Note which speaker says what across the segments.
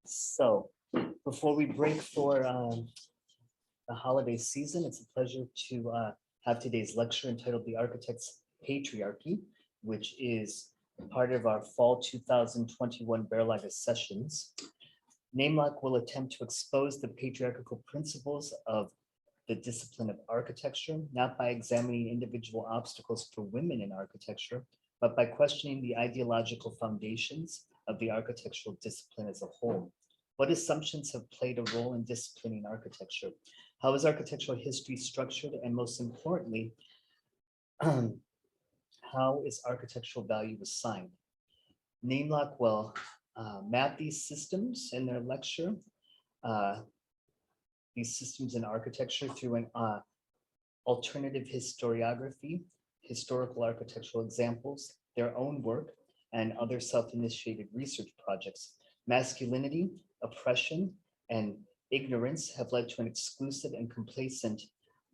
Speaker 1: So before we break for the holiday season, it's a pleasure to have today's lecture entitled The Architects Patriarchy, which is part of our fall 2021 Berlage sessions. Namelok will attempt to expose the patriarchal principles of the discipline of architecture, not by examining individual obstacles for women in architecture, but by questioning the ideological foundations of the architectural discipline as a whole. What assumptions have played a role in disciplining architecture? How is architectural history structured? And most importantly, how is architectural value assigned? Namelok will map these systems in their lecture, these systems in architecture through an alternative historiography, historical architectural examples, their own work, and other self-initiated research projects. Masculinity, oppression, and ignorance have led to an exclusive and complacent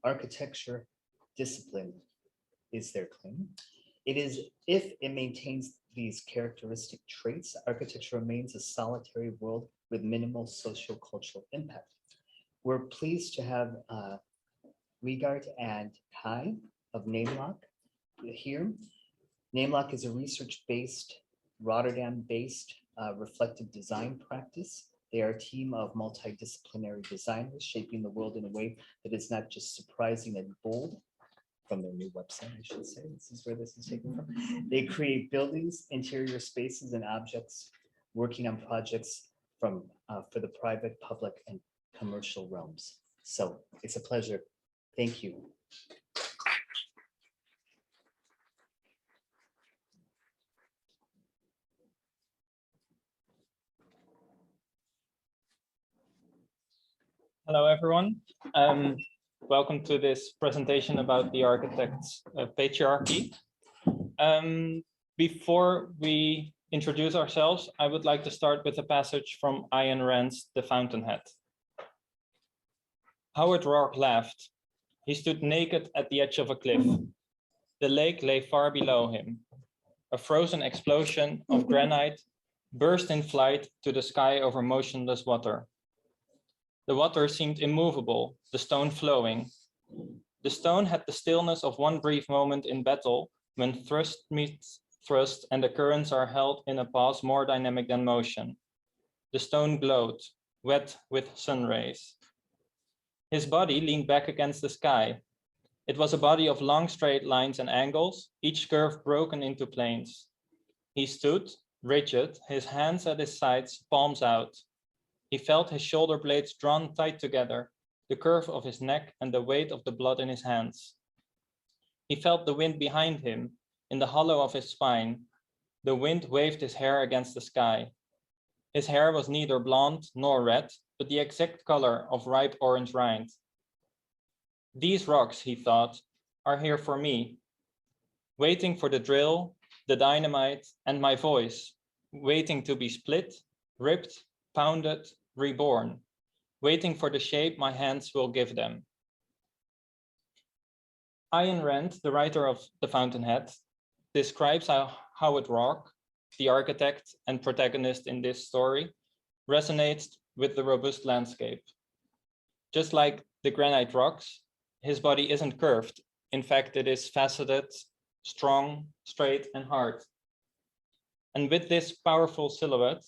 Speaker 1: architecture discipline, is their claim. It is if it maintains these characteristic traits, architecture remains a solitary world with minimal socio-cultural impact. We're pleased to have Regard and Kai of Namelok here. Namelok is a research-based, Rotterdam-based reflective design practice. They are a team of multidisciplinary designers shaping the world in a way that is not just surprising and bold. From their new website, I should say. This is where this is taken from. They create buildings, interior spaces, and objects, working on projects from for the private, public, and commercial realms. So it's a pleasure. Thank you.
Speaker 2: Hello, everyone. Welcome to this presentation about the Architects Patriarchy. Before we introduce ourselves, I would like to start with a passage from Ayn Rand's The Fountainhead. Howard Roark laughed. He stood naked at the edge of a cliff. The lake lay far below him. A frozen explosion of granite burst in flight to the sky over motionless water. The water seemed immovable, the stone flowing. The stone had the stillness of one brief moment in battle when thrust meets thrust and the currents are held in a pause more dynamic than motion. The stone glowed, wet with sun rays. His body leaned back against the sky. It was a body of long straight lines and angles, each curve broken into planes. He stood, rigid, his hands at his sides, palms out. He felt his shoulder blades drawn tight together, the curve of his neck and the weight of the blood in his hands. He felt the wind behind him, in the hollow of his spine. The wind waved his hair against the sky. His hair was neither blonde nor red, but the exact color of ripe orange rind. These rocks, he thought, are here for me, waiting for the drill, the dynamite, and my voice, waiting to be split, ripped, pounded, reborn, waiting for the shape my hands will give them. Ayn Rand, the writer of The Fountainhead, describes how Howard Roark, the architect and protagonist in this story, resonates with the robust landscape. Just like the granite rocks, his body isn't curved. In fact, it is faceted, strong, straight, and hard. And with this powerful silhouette,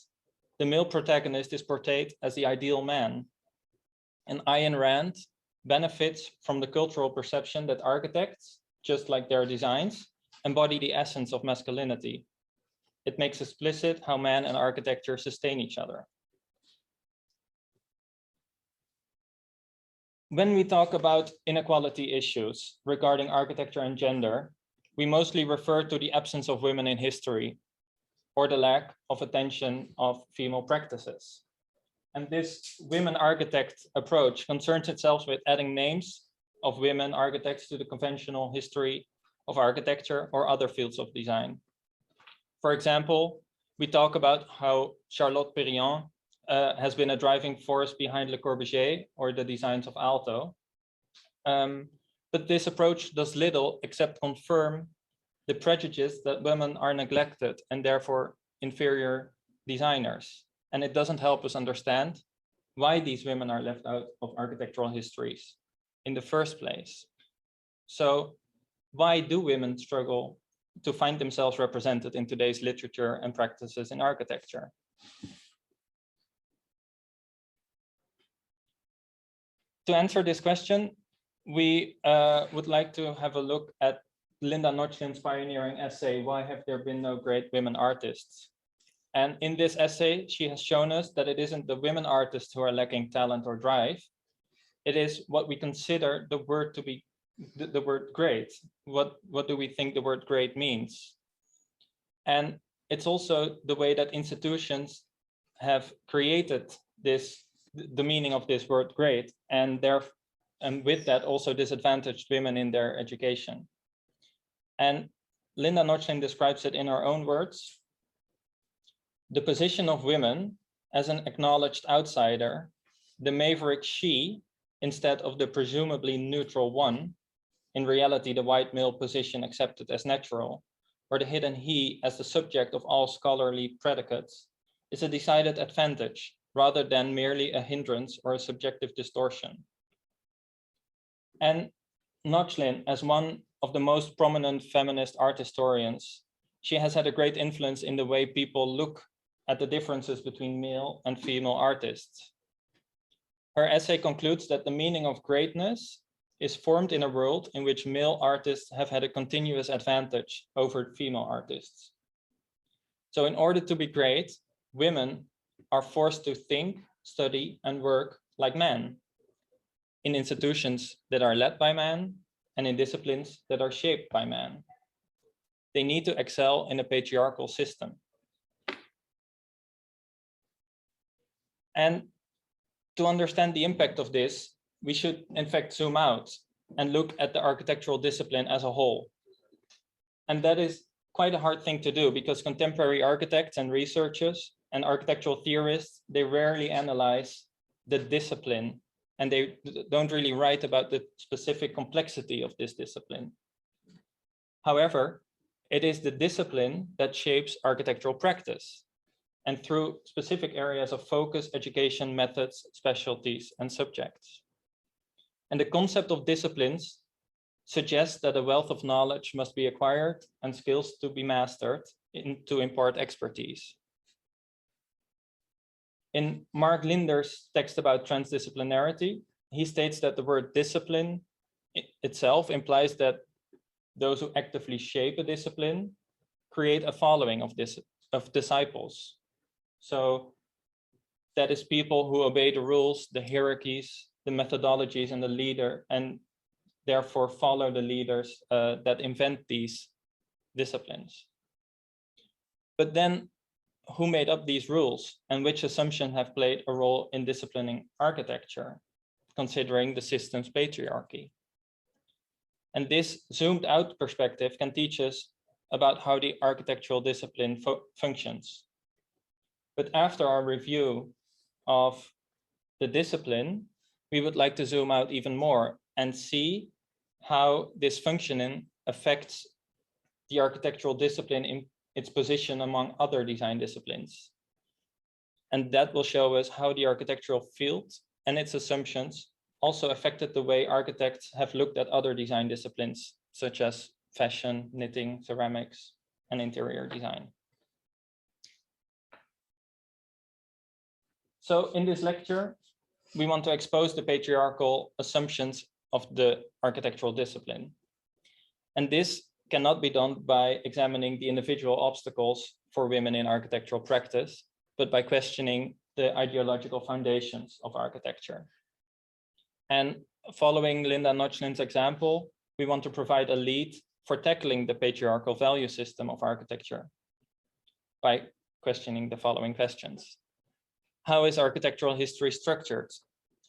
Speaker 2: the male protagonist is portrayed as the ideal man. And Ayn Rand benefits from the cultural perception that architects, just like their designs, embody the essence of masculinity. It makes explicit how man and architecture sustain each other. When we talk about inequality issues regarding architecture and gender, we mostly refer to the absence of women in history, or the lack of attention of female practices. And this women architect approach concerns itself with adding names of women architects to the conventional history of architecture or other fields of design. For example, we talk about how Charlotte Perriand has been a driving force behind Le Corbusier or the designs of Aalto. But this approach does little except confirm the prejudice that women are neglected and therefore inferior designers, and it doesn't help us understand why these women are left out of architectural histories in the first place. So why do women struggle to find themselves represented in today's literature and practices in architecture? To answer this question, we would like to have a look at Linda Notchlin's pioneering essay, Why Have There Been No Great Women Artists? And in this essay, she has shown us that it isn't the women artists who are lacking talent or drive. It is what we consider the word to be, the word great. What do we think the word great means? And it's also the way that institutions have created the meaning of this word great, and with that also disadvantaged women in their education. And Linda Notchlin describes it in her own words: the position of women as an acknowledged outsider, the maverick she instead of the presumably neutral one, in reality the white male position accepted as natural, or the hidden he as the subject of all scholarly predicates, is a decided advantage rather than merely a hindrance or a subjective distortion. And Notchlin, as one of the most prominent feminist art historians, she has had a great influence in the way people look at the differences between male and female artists. Her essay concludes that the meaning of greatness is formed in a world in which male artists have had a continuous advantage over female artists. So in order to be great, women are forced to think, study, and work like men in institutions that are led by men and in disciplines that are shaped by men. They need to excel in a patriarchal system. And to understand the impact of this, we should in fact zoom out and look at the architectural discipline as a whole. And that is quite a hard thing to do because contemporary architects and researchers and architectural theorists, they rarely analyze the discipline, and they don't really write about the specific complexity of this discipline. However, it is the discipline that shapes architectural practice, and through specific areas of focus, education, methods, specialties, and subjects. And the concept of disciplines suggests that a wealth of knowledge must be acquired and skills to be mastered to impart expertise. In Mark Linder's text about transdisciplinarity, he states that the word discipline itself implies that those who actively shape a discipline create a following of disciples. So that is people who obey the rules, the hierarchies, the methodologies, and the leader, and therefore follow the leaders that invent these disciplines. But then, who made up these rules and which assumptions have played a role in disciplining architecture, considering the system's patriarchy? And this zoomed out perspective can teach us about how the architectural discipline functions. But after our review of the discipline, we would like to zoom out even more and see how this functioning affects the architectural discipline in its position among other design disciplines. And that will show us how the architectural field and its assumptions also affected the way architects have looked at other design disciplines, such as fashion, knitting, ceramics, and interior design. So in this lecture, we want to expose the patriarchal assumptions of the architectural discipline. And this cannot be done by examining the individual obstacles for women in architectural practice, but by questioning the ideological foundations of architecture. And following Linda Notchlin's example, we want to provide a lead for tackling the patriarchal value system of architecture by questioning the following questions. How is architectural history structured?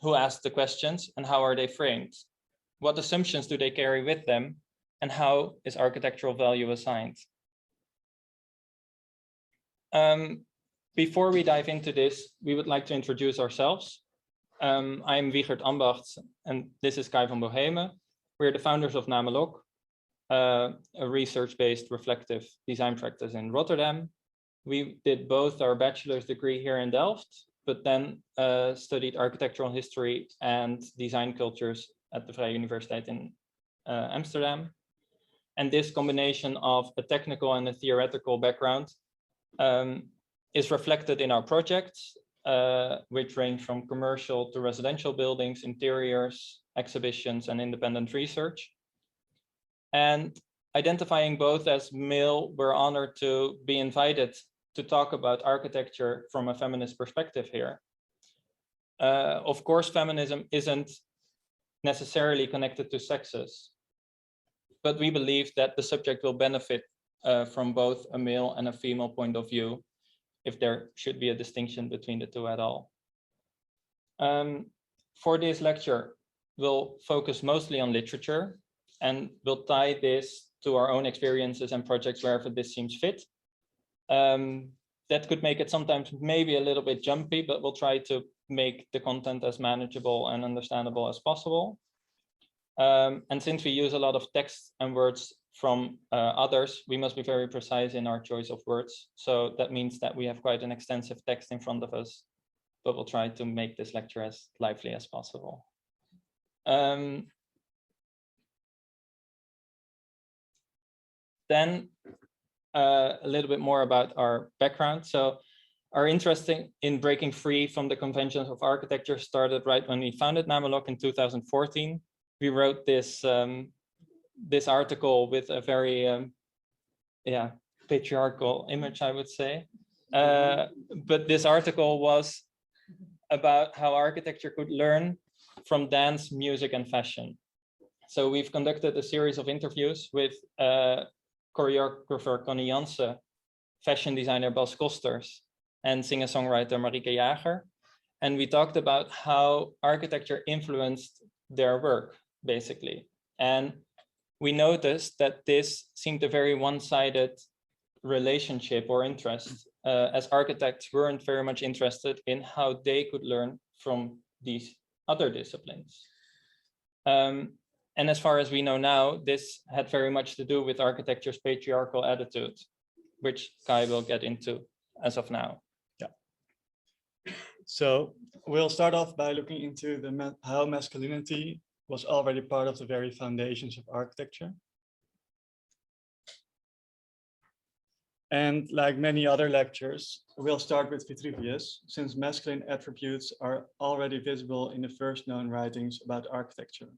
Speaker 2: Who asked the questions and how are they framed? What assumptions do they carry with them? And how is architectural value assigned? Before we dive into this, we would like to introduce ourselves. I'm Wiegert Ambachts, and this is Kai van Bohemen. We're the founders of Namelok, a research-based reflective design practice in Rotterdam. we did both our bachelor's degree here in Delft, but then studied architectural history and design cultures at the Vrije Universiteit in Amsterdam. And this combination of a technical and a theoretical background is reflected in our projects, which range from commercial to residential buildings, interiors, exhibitions, and independent research. And identifying both as male, we're honored to be invited to talk about architecture from a feminist perspective here. Of course, feminism isn't necessarily connected to sexes, but we believe that the subject will benefit from both a male and a female point of view, if there should be a distinction between the two at all. For this lecture, we'll focus mostly on literature, and we'll tie this to our own experiences and projects wherever this seems fit. That could make it sometimes maybe a little bit jumpy, but we'll try to make the content as manageable and understandable as possible. And since we use a lot of text and words from others, we must be very precise in our choice of words. So that means that we have quite an extensive text in front of us, but we'll try to make this lecture as lively as possible. Then a little bit more about our background. So our interest in breaking free from the conventions of architecture started right when we founded Namelok in 2014. We wrote this this article with a very patriarchal image, I would say. But this article was about how architecture could learn from dance, music, and fashion. So we've conducted a series of interviews with choreographer Connie Jansen, fashion designer Bas Kosters, and singer-songwriter Marieke Jager. And we talked about how architecture influenced their work, basically. And we noticed that this seemed a very one-sided relationship or interest, as architects weren't very much interested in how they could learn from these other disciplines. And as far as we know now, this had very much to do with architecture's patriarchal attitude, which Kai will get into as of now.
Speaker 3: Yeah. So we'll start off by looking into how masculinity was already part of the very foundations of architecture. And like many other lectures, we'll start with Vitruvius, since masculine attributes are already visible in the first known writings about architecture.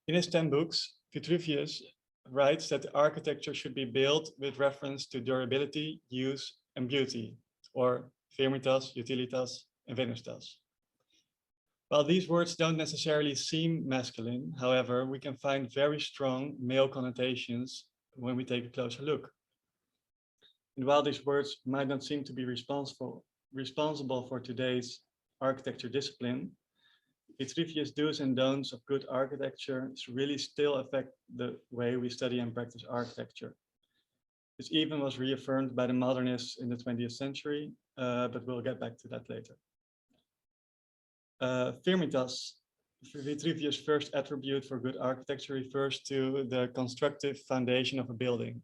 Speaker 3: In his 10 books, Vitruvius writes that the architecture should be built with reference to durability, use, and beauty, or firmitas, utilitas, and venustas. While these words don't necessarily seem masculine, however, we can find very strong male connotations when we take a closer look. And while these words might not seem to be responsible for today's architecture discipline, Vitruvius' do's and don'ts of good architecture really still affect the way we study and practice architecture. This even was reaffirmed by the modernists in the 20th century, but we'll get back to that later. Firmitas, Vitruvius' first attribute for good architecture, refers to the constructive foundation of a building.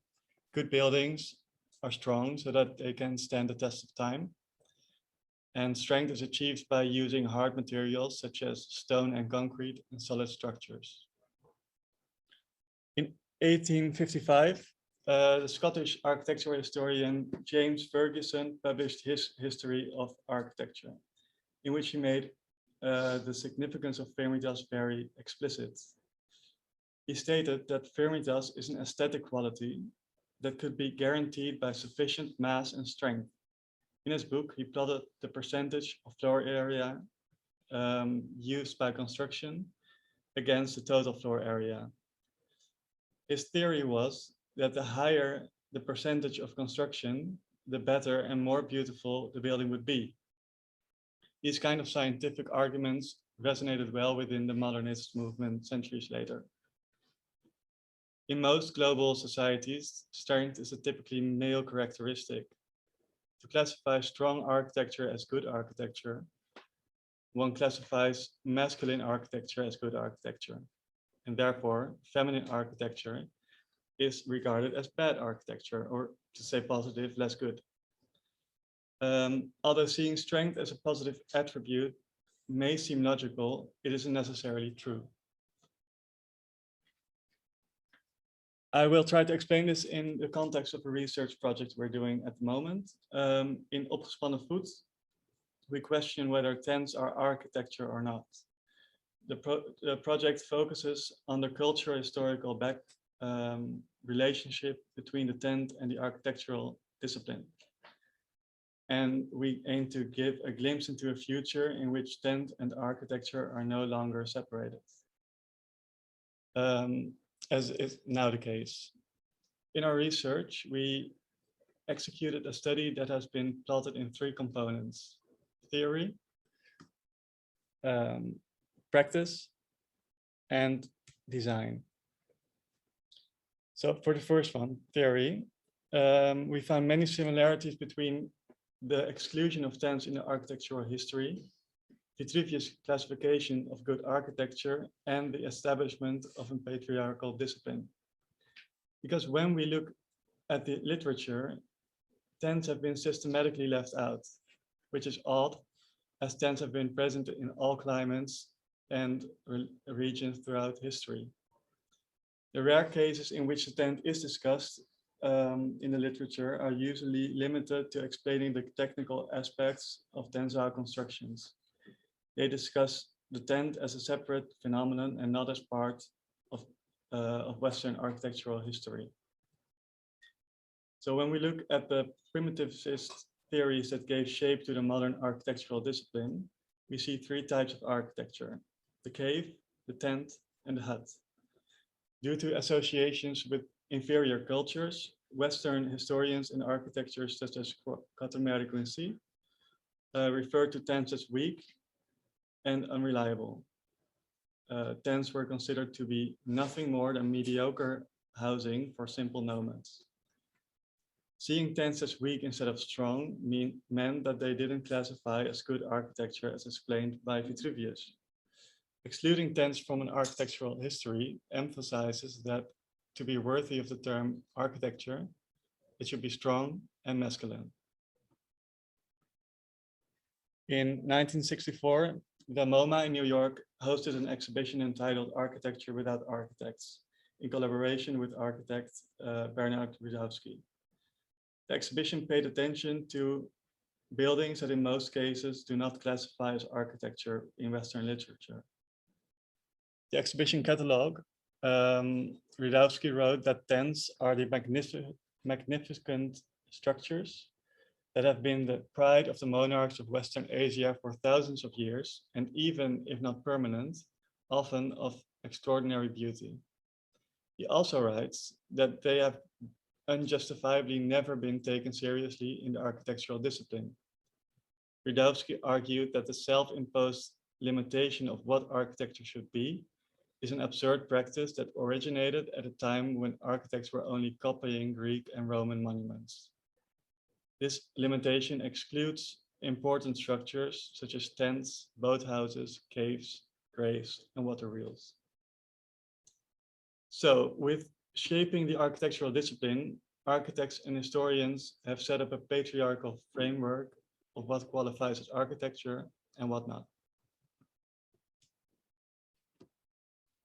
Speaker 3: Good buildings are strong so that they can stand the test of time. And strength is achieved by using hard materials such as stone and concrete and solid structures. In 1855, the Scottish architectural historian James Ferguson published his History of Architecture, in which he made the significance of firmitas very explicit. He stated that firmitas is an aesthetic quality that could be guaranteed by sufficient mass and strength. In his book, he plotted the percentage of floor area used by construction against the total floor area. His theory was that the higher the percentage of construction, the better and more beautiful the building would be. These kind of scientific arguments resonated well within the modernist movement centuries later. In most global societies, strength is a typically male characteristic. To classify strong architecture as good architecture, one classifies masculine architecture as good architecture. And therefore, feminine architecture is regarded as bad architecture, or to say positive, less good. Although seeing strength as a positive attribute may seem logical, it isn't necessarily true. I will try to explain this in the context of a research project we're doing at the moment. In Opgespannen Voet, we question whether tents are architecture or not. The project focuses on the cultural historical relationship between the tent and the architectural discipline. And we aim to give a glimpse into a future in which tent and architecture are no longer separated, as is now the case. In our research, we executed a study that has been plotted in 3 components: theory, practice, and design. So for the first one, theory, we found many similarities between the exclusion of tents in the architectural history, Vitruvius' classification of good architecture, and the establishment of a patriarchal discipline. Because when we look at the literature, tents have been systematically left out, which is odd, as tents have been present in all climates and regions throughout history. The rare cases in which the tent is discussed in the literature are usually limited to explaining the technical aspects of tensile constructions. They discuss the tent as a separate phenomenon and not as part of Western architectural history. So when we look at the primitivist theories that gave shape to the modern architectural discipline, we see 3 types of architecture: the cave, the tent, and the hut. Due to associations with inferior cultures, Western historians and architectures such as Quincy refer to tents as weak and unreliable. Tents were considered to be nothing more than mediocre housing for simple nomads. Seeing tents as weak instead of strong meant that they didn't classify as good architecture as explained by Vitruvius. Excluding tents from an architectural history emphasizes that to be worthy of the term architecture, it should be strong and masculine. In 1964, the MoMA in New York hosted an exhibition entitled Architecture Without Architects, in collaboration with architect Bernard Rudowski. The exhibition paid attention to buildings that in most cases do not classify as architecture in Western literature. The exhibition catalog, Rudowski wrote that tents are the magnificent structures that have been the pride of the monarchs of Western Asia for thousands of years, and even if not permanent, often of extraordinary beauty. He also writes that they have unjustifiably never been taken seriously in the architectural discipline. Rudowski argued that the self-imposed limitation of what architecture should be is an absurd practice that originated at a time when architects were only copying Greek and Roman monuments. This limitation excludes important structures such as tents, boathouses, caves, graves, and water wheels. So, with shaping the architectural discipline, architects and historians have set up a patriarchal framework of what qualifies as architecture and what not.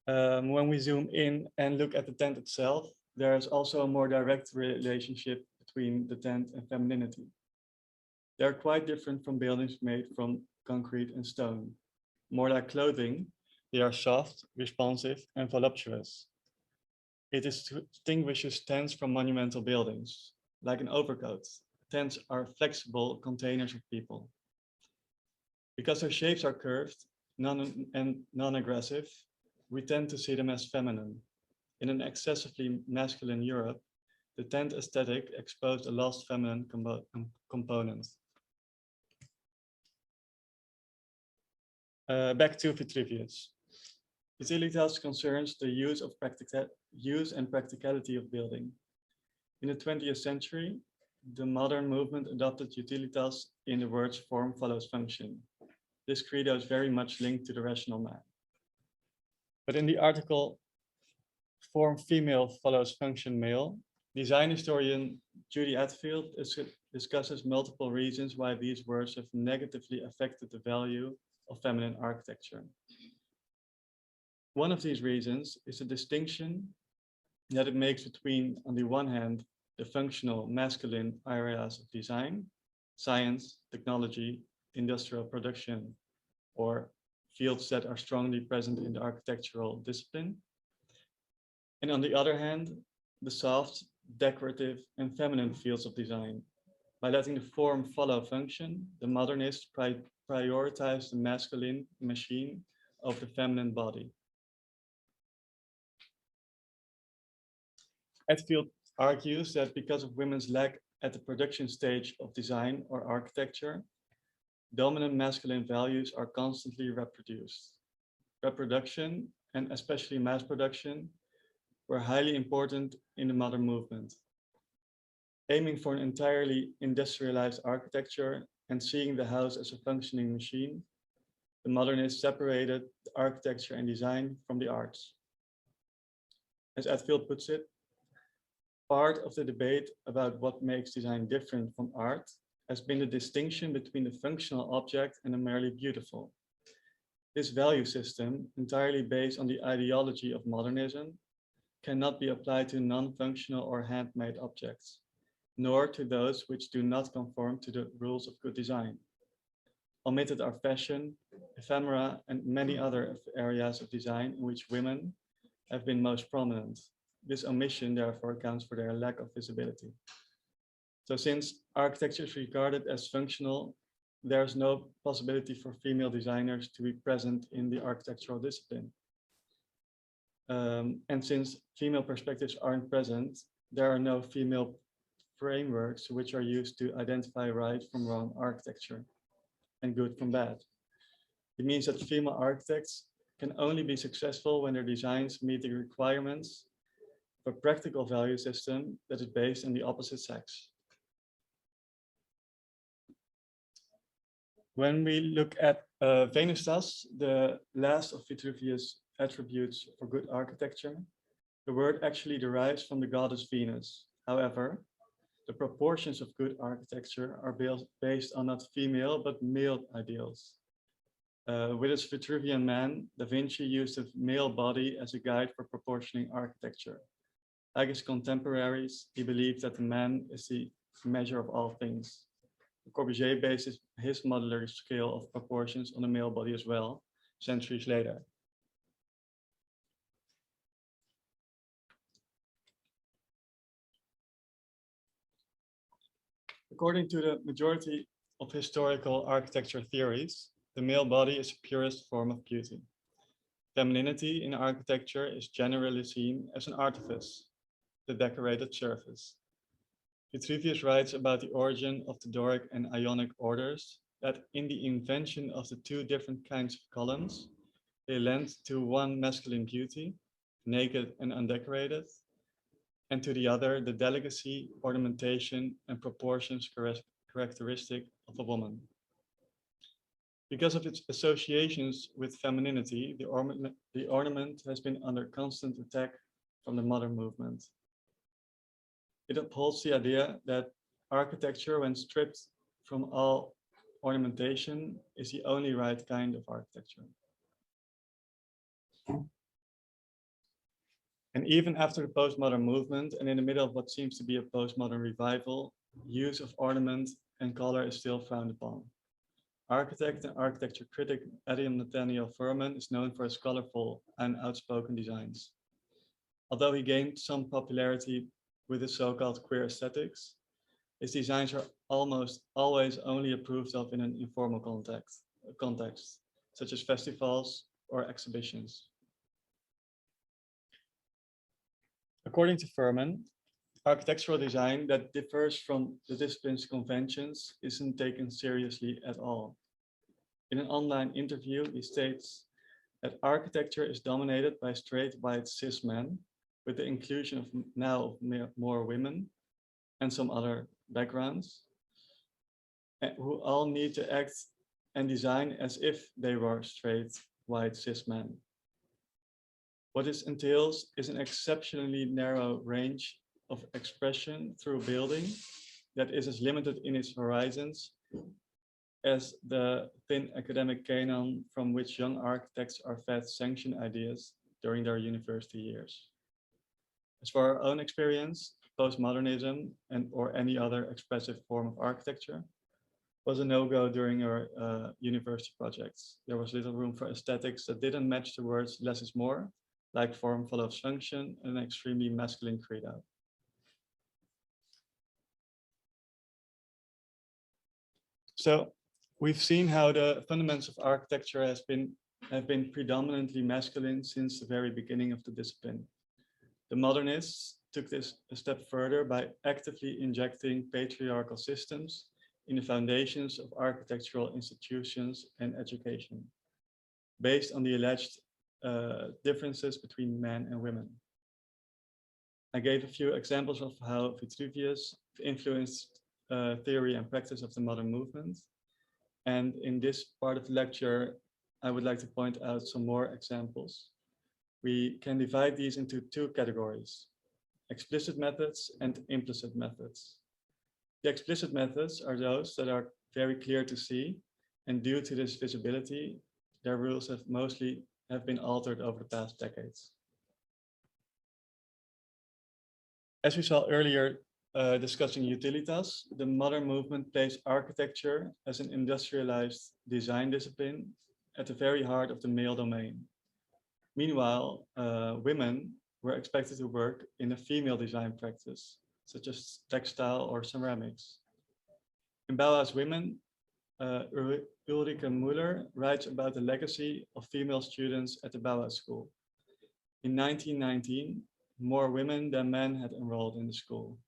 Speaker 3: When we zoom in and look at the tent itself, there is also a more direct relationship between the tent and femininity. They are quite different from buildings made from concrete and stone. More like clothing, they are soft, responsive, and voluptuous. It distinguishes tents from monumental buildings. Like an overcoat, tents are flexible containers of people. Because their shapes are curved and non-aggressive, we tend to see them as feminine. In an excessively masculine Europe, the tent aesthetic exposed a lost feminine component. Back to Vitruvius. Utilitas concerns the use and practicality of building. In the 20th century, the modern movement adopted utilitas in the words form follows function. This credo is very much linked to the rational man. But in the article Form female follows function male. Design historian Judy Atfield discusses multiple reasons why these words have negatively affected the value of feminine architecture. One of these reasons is the distinction that it makes between, on the one hand, the functional masculine areas of design, science, technology, industrial production, or fields that are strongly present in the architectural discipline. And on the other hand, the soft, decorative, and feminine fields of design. By letting the form follow function, the modernists prioritize the masculine machine of the feminine body. Atfield argues that because of women's lack at the production stage of design or architecture, dominant masculine values are constantly reproduced. Reproduction, and especially mass production, were highly important in the modern movement. Aiming for an entirely industrialized architecture and seeing the house as a functioning machine, the modernists separated the architecture and design from the arts. As Atfield puts it, part of the debate about what makes design different from art has been the distinction between the functional object and the merely beautiful. This value system, entirely based on the ideology of modernism, cannot be applied to non-functional or handmade objects, nor to those which do not conform to the rules of good design. Omitted are fashion, ephemera, and many other areas of design in which women have been most prominent. This omission therefore accounts for their lack of visibility. So since architecture is regarded as functional, there is no possibility for female designers to be present in the architectural discipline. And since female perspectives aren't present, there are no female frameworks which are used to identify right from wrong architecture and good from bad. It means that female architects can only be successful when their designs meet the requirements of a practical value system that is based on the opposite sex. When we look at Venustas, the last of Vitruvius' attributes for good architecture, the word actually derives from the goddess Venus. However, the proportions of good architecture are based on not female but male ideals. With his Vitruvian Man, Da Vinci used the male body as a guide for proportioning architecture. Like his contemporaries, he believed that the man is the measure of all things. Corbusier bases his modular scale of proportions on the male body as well, centuries later. According to the majority of historical architecture theories, the male body is the purest form of beauty. Femininity in architecture is generally seen as an artifice, the decorated surface. Vitruvius writes about the origin of the Doric and Ionic orders, that in the invention of the two different kinds of columns, they lend to one masculine beauty, naked and undecorated, and to the other the delicacy, ornamentation, and proportions characteristic of a woman. Because of its associations with femininity, the ornament has been under constant attack from the modern movement. It upholds the idea that architecture, when stripped from all ornamentation, is the only right kind of architecture. And even after the postmodern movement, and in the middle of what seems to be a postmodern revival, use of ornament and color is still frowned upon. Architect and architecture critic Adam Nathaniel Furman is known for his colorful and outspoken designs. Although he gained some popularity with his so-called queer aesthetics, his designs are almost always only approved of in an informal context, such as festivals or exhibitions. According to Furman, architectural design that differs from the discipline's conventions isn't taken seriously at all. In an online interview, he states that architecture is dominated by straight white cis men, with the inclusion of now more women and some other backgrounds, who all need to act and design as if they were straight white cis men. What this entails is an exceptionally narrow range of expression through a building that is as limited in its horizons as the thin academic canon from which young architects are fed sanctioned ideas during their university years. As for our own experience, postmodernism or any other expressive form of architecture was a no-go during our university projects. There was little room for aesthetics that didn't match the words less is more, like form follows function, an extremely masculine credo. So we've seen how the fundamentals of architecture have been predominantly masculine since the very beginning of the discipline. The modernists took this a step further by actively injecting patriarchal systems in the foundations of architectural institutions and education, based on the alleged differences between men and women. I gave a few examples of how Vitruvius influenced theory and practice of the modern movement. And in this part of the lecture, I would like to point out some more examples. We can divide these into two categories: explicit methods and implicit methods. The explicit methods are those that are very clear to see, and due to this visibility, their rules have mostly been altered over the past decades. As we saw earlier, discussing utilitas, the modern movement placed architecture as an industrialized design discipline at the very heart of the male domain. Meanwhile, women were expected to work in a female design practice, such as textile or ceramics. In Bauhaus Women, Ulrike Müller writes about the legacy of female students at the Bauhaus School. In 1919, more women than men had enrolled in the school.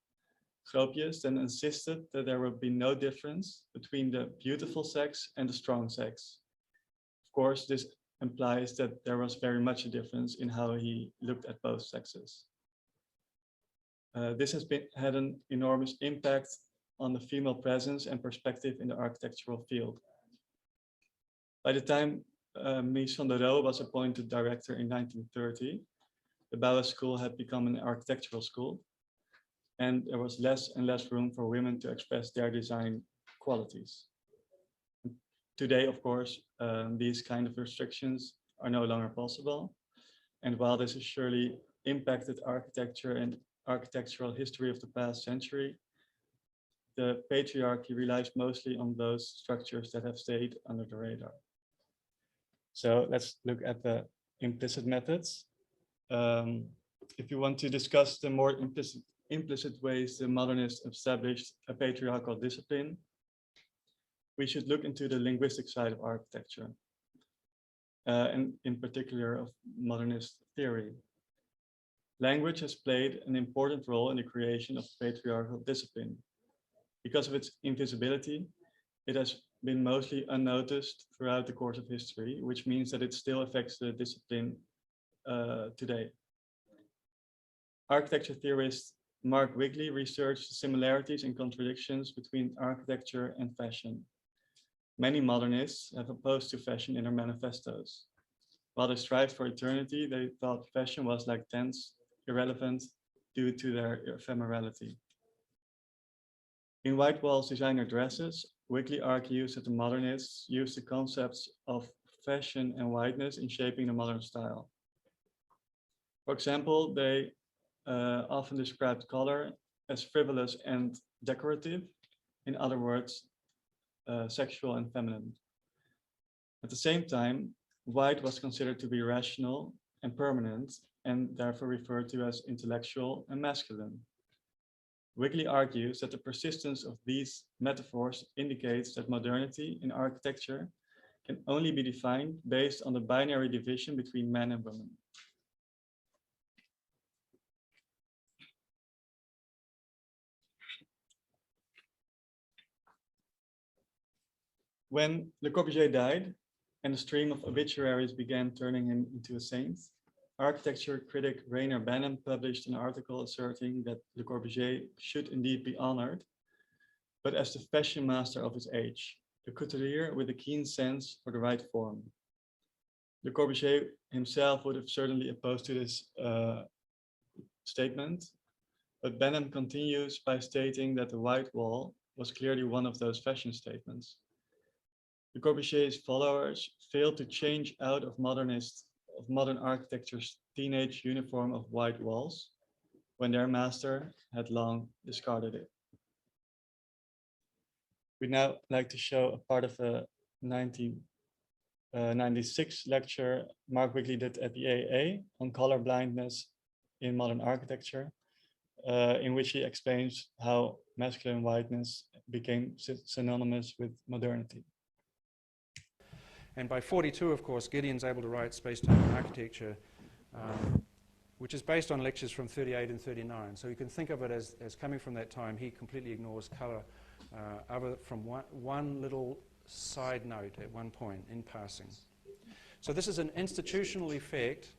Speaker 3: Gropius then insisted that there would be no difference between the beautiful sex and the strong sex. Of course, this implies that there was very much a difference in how he looked at both sexes. This has had an enormous impact on the female presence and perspective in the architectural field. By the time Mies van der Rohe was appointed director in 1930, the Bauhaus School had become an architectural school, and there was less and less room for women to express their design qualities. Today, of course, these kind of restrictions are no longer possible. And while this has surely impacted architecture and architectural history of the past century, the patriarchy relies mostly on those structures that have stayed under the radar. So let's look at the implicit methods. If you want to discuss the more implicit ways the modernists established a patriarchal discipline, we should look into the linguistic side of architecture, and in particular of modernist theory. Language has played an important role in the creation of patriarchal discipline. Because of its invisibility, it has been mostly unnoticed throughout the course of history, which means that it still affects the discipline today. Architecture theorist Mark Wigley researched similarities and contradictions between architecture and fashion. Many modernists have opposed to fashion in their manifestos. While they strived for eternity, they thought fashion was like tense, irrelevant due to their ephemerality. In White Wall's designer dresses, Wigley argues that the modernists used the concepts of fashion and whiteness in shaping the modern style. For example, they often described color as frivolous and decorative. In other words, sexual and feminine. At the same time, white was considered to be rational and permanent, and therefore referred to as intellectual and masculine. Wigley argues that the persistence of these metaphors indicates that modernity in architecture can only be defined based on the binary division between men and women. When Le Corbusier died and the stream of obituaries began turning him into a saint, architecture critic Rainer Benham published an article asserting that Le Corbusier should indeed be honored, but as the fashion master of his age, a couturier with a keen sense for the right form. Le Corbusier himself would have certainly opposed to this statement, but Benham continues by stating that the white wall was clearly one of those fashion statements. Le Corbusier's followers failed to change out of modern architecture's teenage uniform of white walls when their master had long discarded it. We'd now like to show a part of a 1996 lecture Mark Wigley did at the AA on color blindness in modern architecture, in which he explains how masculine whiteness became synonymous with modernity.
Speaker 4: And by 42, of course, Gideon's able to write Space-Time Architecture, which is based on lectures from 38 and 39. So you can think of it as coming from that time. He completely ignores color, other from one little side note at one point in passing. So this is an institutional effect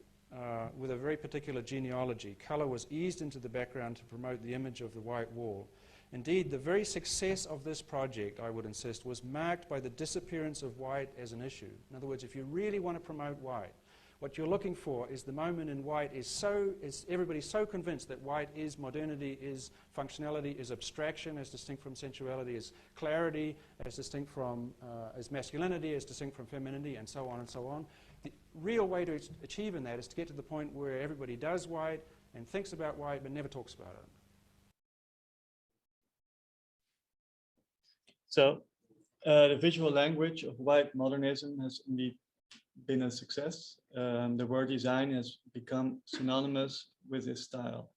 Speaker 4: with a very particular genealogy. Color was eased into the background to promote the image of the white wall. Indeed, the very success of this project, I would insist, was marked by the disappearance of white as an issue. In other words, if you really want to promote white, what you're looking for is the moment in white is everybody's so convinced that white is modernity, is functionality, is abstraction as distinct from sensuality, is clarity as distinct from, as masculinity as distinct from femininity, and so on and so on. The real way to achieve in that is to get to the point where everybody does white and thinks about white but never talks about it.
Speaker 3: So the visual language of white modernism has indeed been a success. The word design has become synonymous with this style.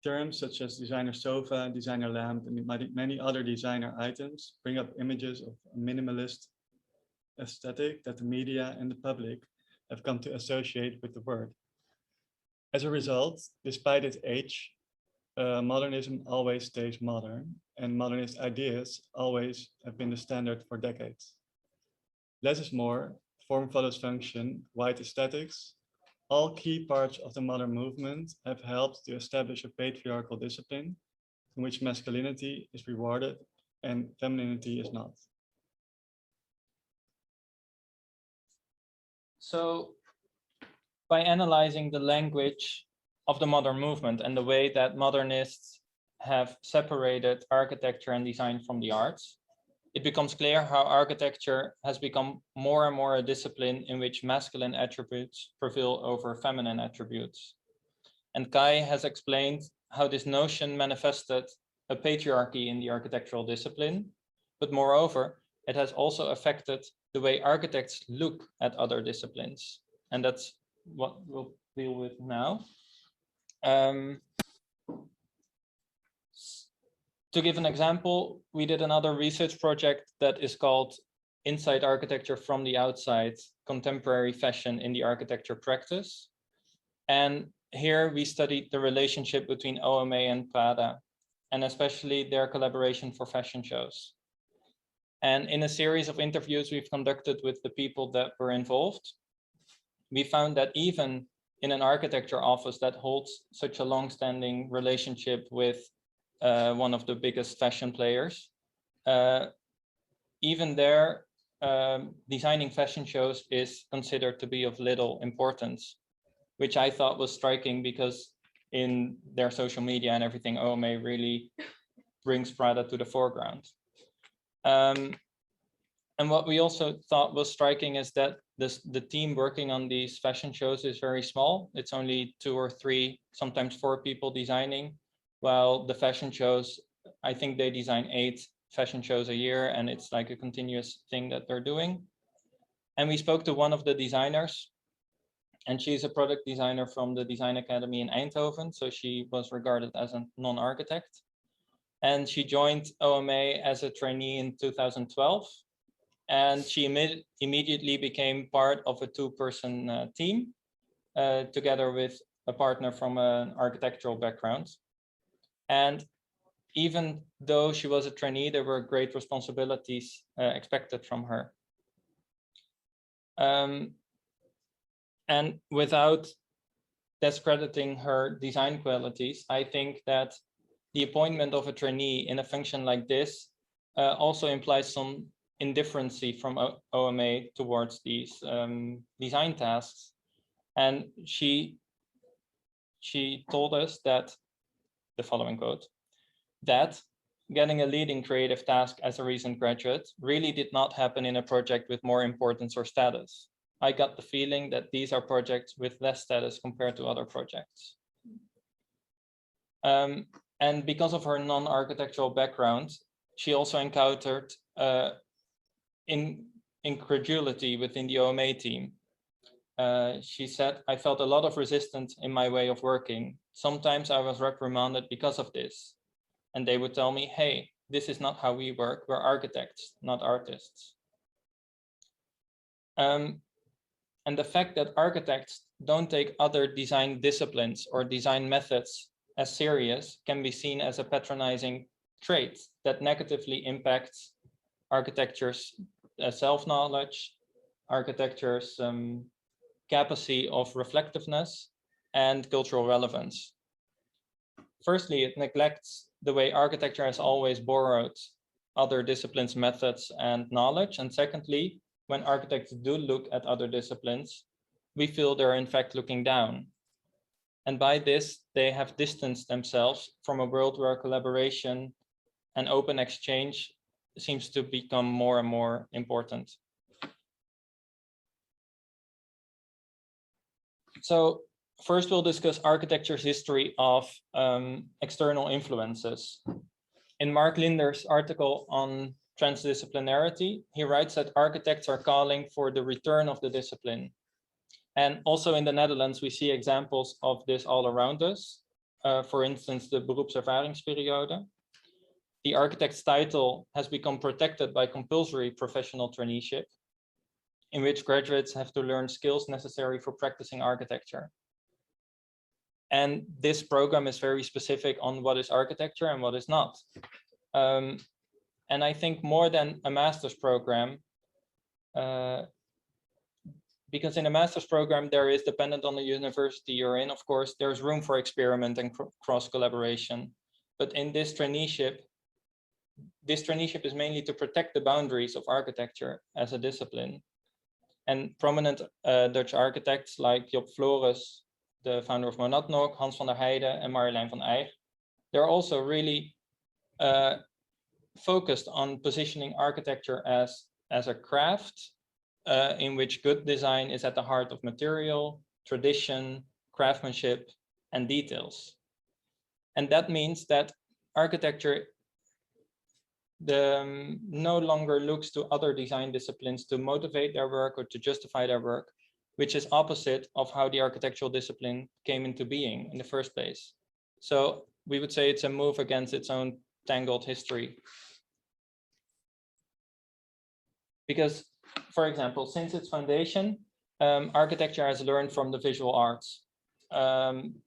Speaker 3: Terms such as designer sofa, designer lamp, and many other designer items bring up images of a minimalist aesthetic that the media and the public have come to associate with the word. As a result, despite its age, modernism always stays modern, and modernist ideas always have been the standard for decades. Less is more, form follows function, white aesthetics, all key parts of the modern movement have helped to establish a patriarchal discipline in which masculinity is rewarded and femininity is not.
Speaker 2: So by analyzing the language of the modern movement and the way that modernists have separated architecture and design from the arts, it becomes clear how architecture has become more and more a discipline in which masculine attributes prevail over feminine attributes. And Kai has explained how this notion manifested a patriarchy in the architectural discipline, but moreover, it has also affected the way architects look at other disciplines. And that's what we'll deal with now. To give an example, we did another research project that is called Inside Architecture from the Outside, Contemporary Fashion in the Architecture Practice. And here we studied the relationship between OMA and Prada, and especially their collaboration for fashion shows. And in a series of interviews we've conducted with the people that were involved, we found that even in an architecture office that holds such a long-standing relationship with one of the biggest fashion players, even there, designing fashion shows is considered to be of little importance, which I thought was striking because in their social media and everything, OMA really brings Prada to the foreground. And what we also thought was striking is that the team working on these fashion shows is very small. It's only 2 or 3, sometimes 4 people designing, while the fashion shows, I think they design 8 fashion shows a year, and it's like a continuous thing that they're doing. And we spoke to one of the designers, and she's a product designer from the Design Academy in Eindhoven, so she was regarded as a non-architect. And she joined OMA as a trainee in 2012. And she immediately became part of a 2-person team, together with a partner from an architectural background. And even though she was a trainee, there were great responsibilities expected from her. And without discrediting her design qualities, I think that the appointment of a trainee in a function like this also implies some indifferency from OMA towards these design tasks. And she told us that, the following quote, that getting a leading creative task as a recent graduate really did not happen in a project with more importance or status. I got the feeling that these are projects with less status compared to other projects. And because of her non-architectural background, she also encountered incredulity within the OMA team. She said, I felt a lot of resistance in my way of working. Sometimes I was reprimanded because of this. And they would tell me, hey, this is not how we work. We're architects, not artists. And the fact that architects don't take other design disciplines or design methods as serious can be seen as a patronizing trait that negatively impacts architecture's self-knowledge, architecture's capacity of reflectiveness and cultural relevance. Firstly, it neglects the way architecture has always borrowed other disciplines, methods, and knowledge. And secondly, when architects do look at other disciplines, we feel they're in fact looking down. And by this, they have distanced themselves from a world where collaboration and open exchange seems to become more and more important. So first, we'll discuss architecture's history of external influences. In Mark Linder's article on transdisciplinarity, he writes that architects are calling for the return of the discipline. And also in the Netherlands, we see examples of this all around us. For instance, the beroepservaringsperiode. The architect's title has become protected by compulsory professional traineeship, in which graduates have to learn skills necessary for practicing architecture. And this program is very specific on what is architecture and what is not. And I think more than a master's program, because in a master's program, there is, dependent on the university you're in, of course, there's room for experiment and cross collaboration. But in this traineeship is mainly to protect the boundaries of architecture as a discipline. And prominent Dutch architects like Job Flores, the founder of Namelok, Hans van der Heijden, and Marjolein van Eyck, they're also really focused on positioning architecture as a craft in which good design is at the heart of material, tradition, craftsmanship, and details. And that means that architecture no longer looks to other design disciplines to motivate their work or to justify their work, which is opposite of how the architectural discipline came into being in the first place. So we would say it's a move against its own tangled history. Because, for example, since its foundation, architecture has learned from the visual arts.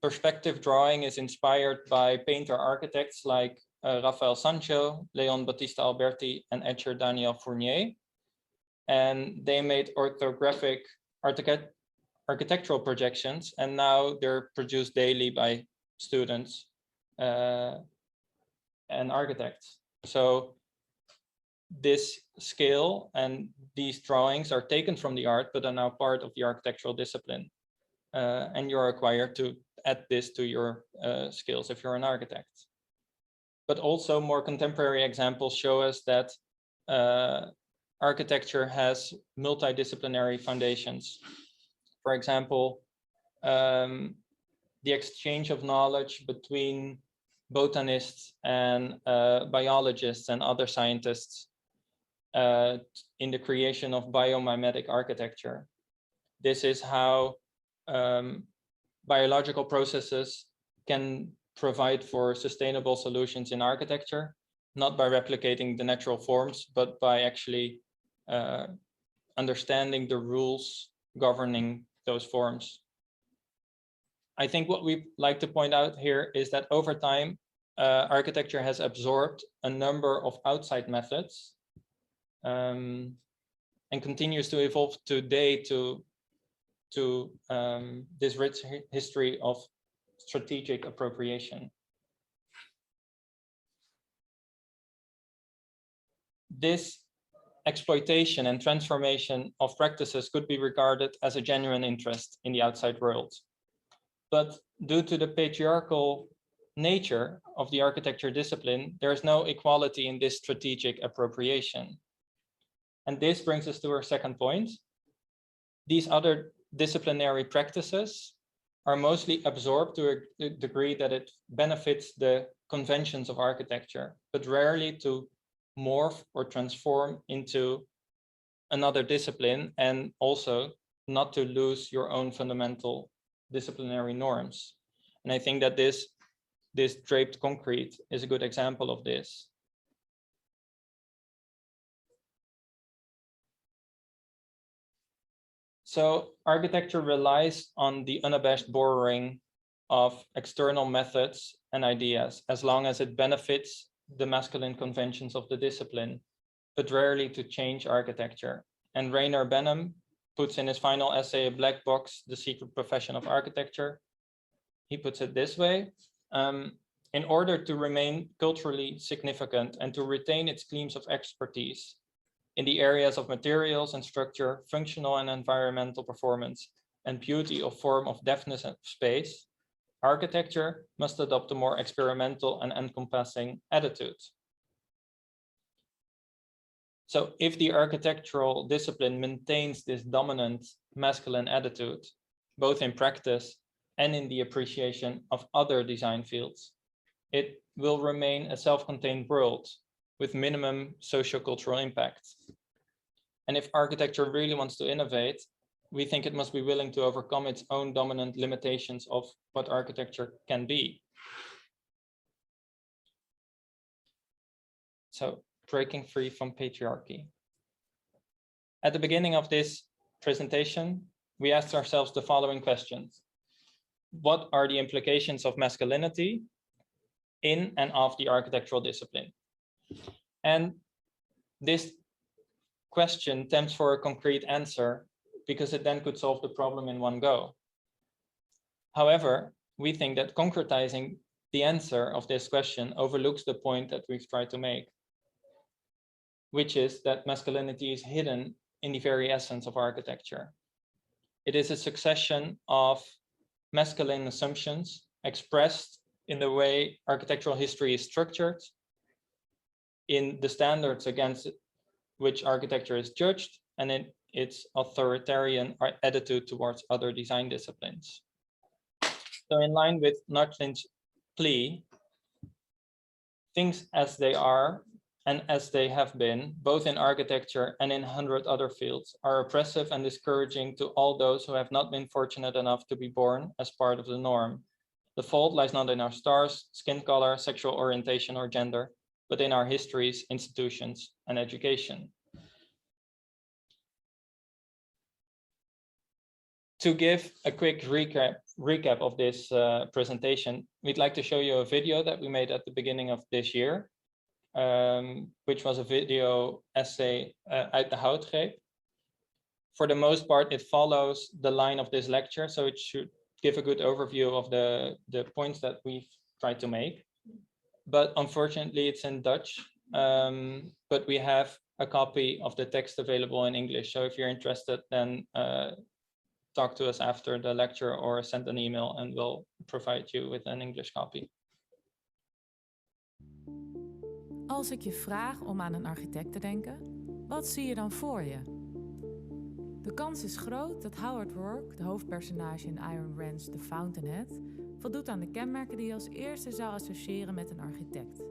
Speaker 2: Perspective drawing is inspired by painter architects like Rafael Sancho, Leon Battista Alberti, and etcher Daniel Fournier. And they made orthographic architectural projections, and now they're produced daily by students and architects. So this skill and these drawings are taken from the art, but are now part of the architectural discipline. And you're required to add this to your skills if you're an architect. But also more contemporary examples show us that architecture has multidisciplinary foundations. For example, the exchange of knowledge between botanists and biologists and other scientists in the creation of biomimetic architecture. This is how biological processes can provide for sustainable solutions in architecture, not by replicating the natural forms, but by actually understanding the rules governing those forms. I think what we'd like to point out here is that over time, architecture has absorbed a number of outside methods and continues to evolve today to this rich history of strategic appropriation. This exploitation and transformation of practices could be regarded as a genuine interest in the outside world. But due to the patriarchal nature of the architecture discipline, there is no equality in this strategic appropriation. And this brings us to our second point. These other disciplinary practices are mostly absorbed to a degree that it benefits the conventions of architecture, but rarely to morph or transform into another discipline, and also not to lose your own fundamental disciplinary norms. And I think that this draped concrete is a good example of this. So architecture relies on the unabashed borrowing of external methods and ideas, as long as it benefits the masculine conventions of the discipline, but rarely to change architecture. And Rainer Benham puts in his final essay, A Black Box, The Secret Profession of Architecture. He puts it this way: in order to remain culturally significant and to retain its claims of expertise in the areas of materials and structure, functional and environmental performance, and beauty of form of deftness of space, architecture must adopt a more experimental and encompassing attitude. So if the architectural discipline maintains this dominant masculine attitude, both in practice and in the appreciation of other design fields, it will remain a self-contained world with minimum socio-cultural impact. And if architecture really wants to innovate, we think it must be willing to overcome its own dominant limitations of what architecture can be. So, breaking free from patriarchy. At the beginning of this presentation, we asked ourselves the following questions. What are the implications of masculinity in and of the architectural discipline? And this question tempts for a concrete answer because it then could solve the problem in one go. However, we think that concretizing the answer of this question overlooks the point that we've tried to make, which is that masculinity is hidden in the very essence of architecture. It is a succession of masculine assumptions expressed in the way architectural history is structured, in the standards against which architecture is judged, and in its authoritarian attitude towards other design disciplines. So in line with Nordlin's plea, things as they are and as they have been, both in architecture and in 100 other fields, are oppressive and discouraging to all those who have not been fortunate enough to be born as part of the norm. The fault lies not in our stars, skin color, sexual orientation, or gender, but in our histories, institutions, and education. To give a quick recap of this presentation, we'd like to show you a video that we made at the beginning of this year, which was a video essay Uit de Houtgreep. For the most part, it follows the line of this lecture, so it should give a good overview of the points that we've tried to make. But unfortunately, it's in Dutch, but we have a copy of the text available in English. So if you're interested, then talk to us after the lecture or send an email and we'll provide you with an English copy.
Speaker 5: Als ik je vraag om aan een architect te denken, wat zie je dan voor je? De kans is groot dat Howard Roark, de hoofdpersonage in Iron Rand's The Fountainhead, voldoet aan de kenmerken die je als eerste zou associëren met een architect.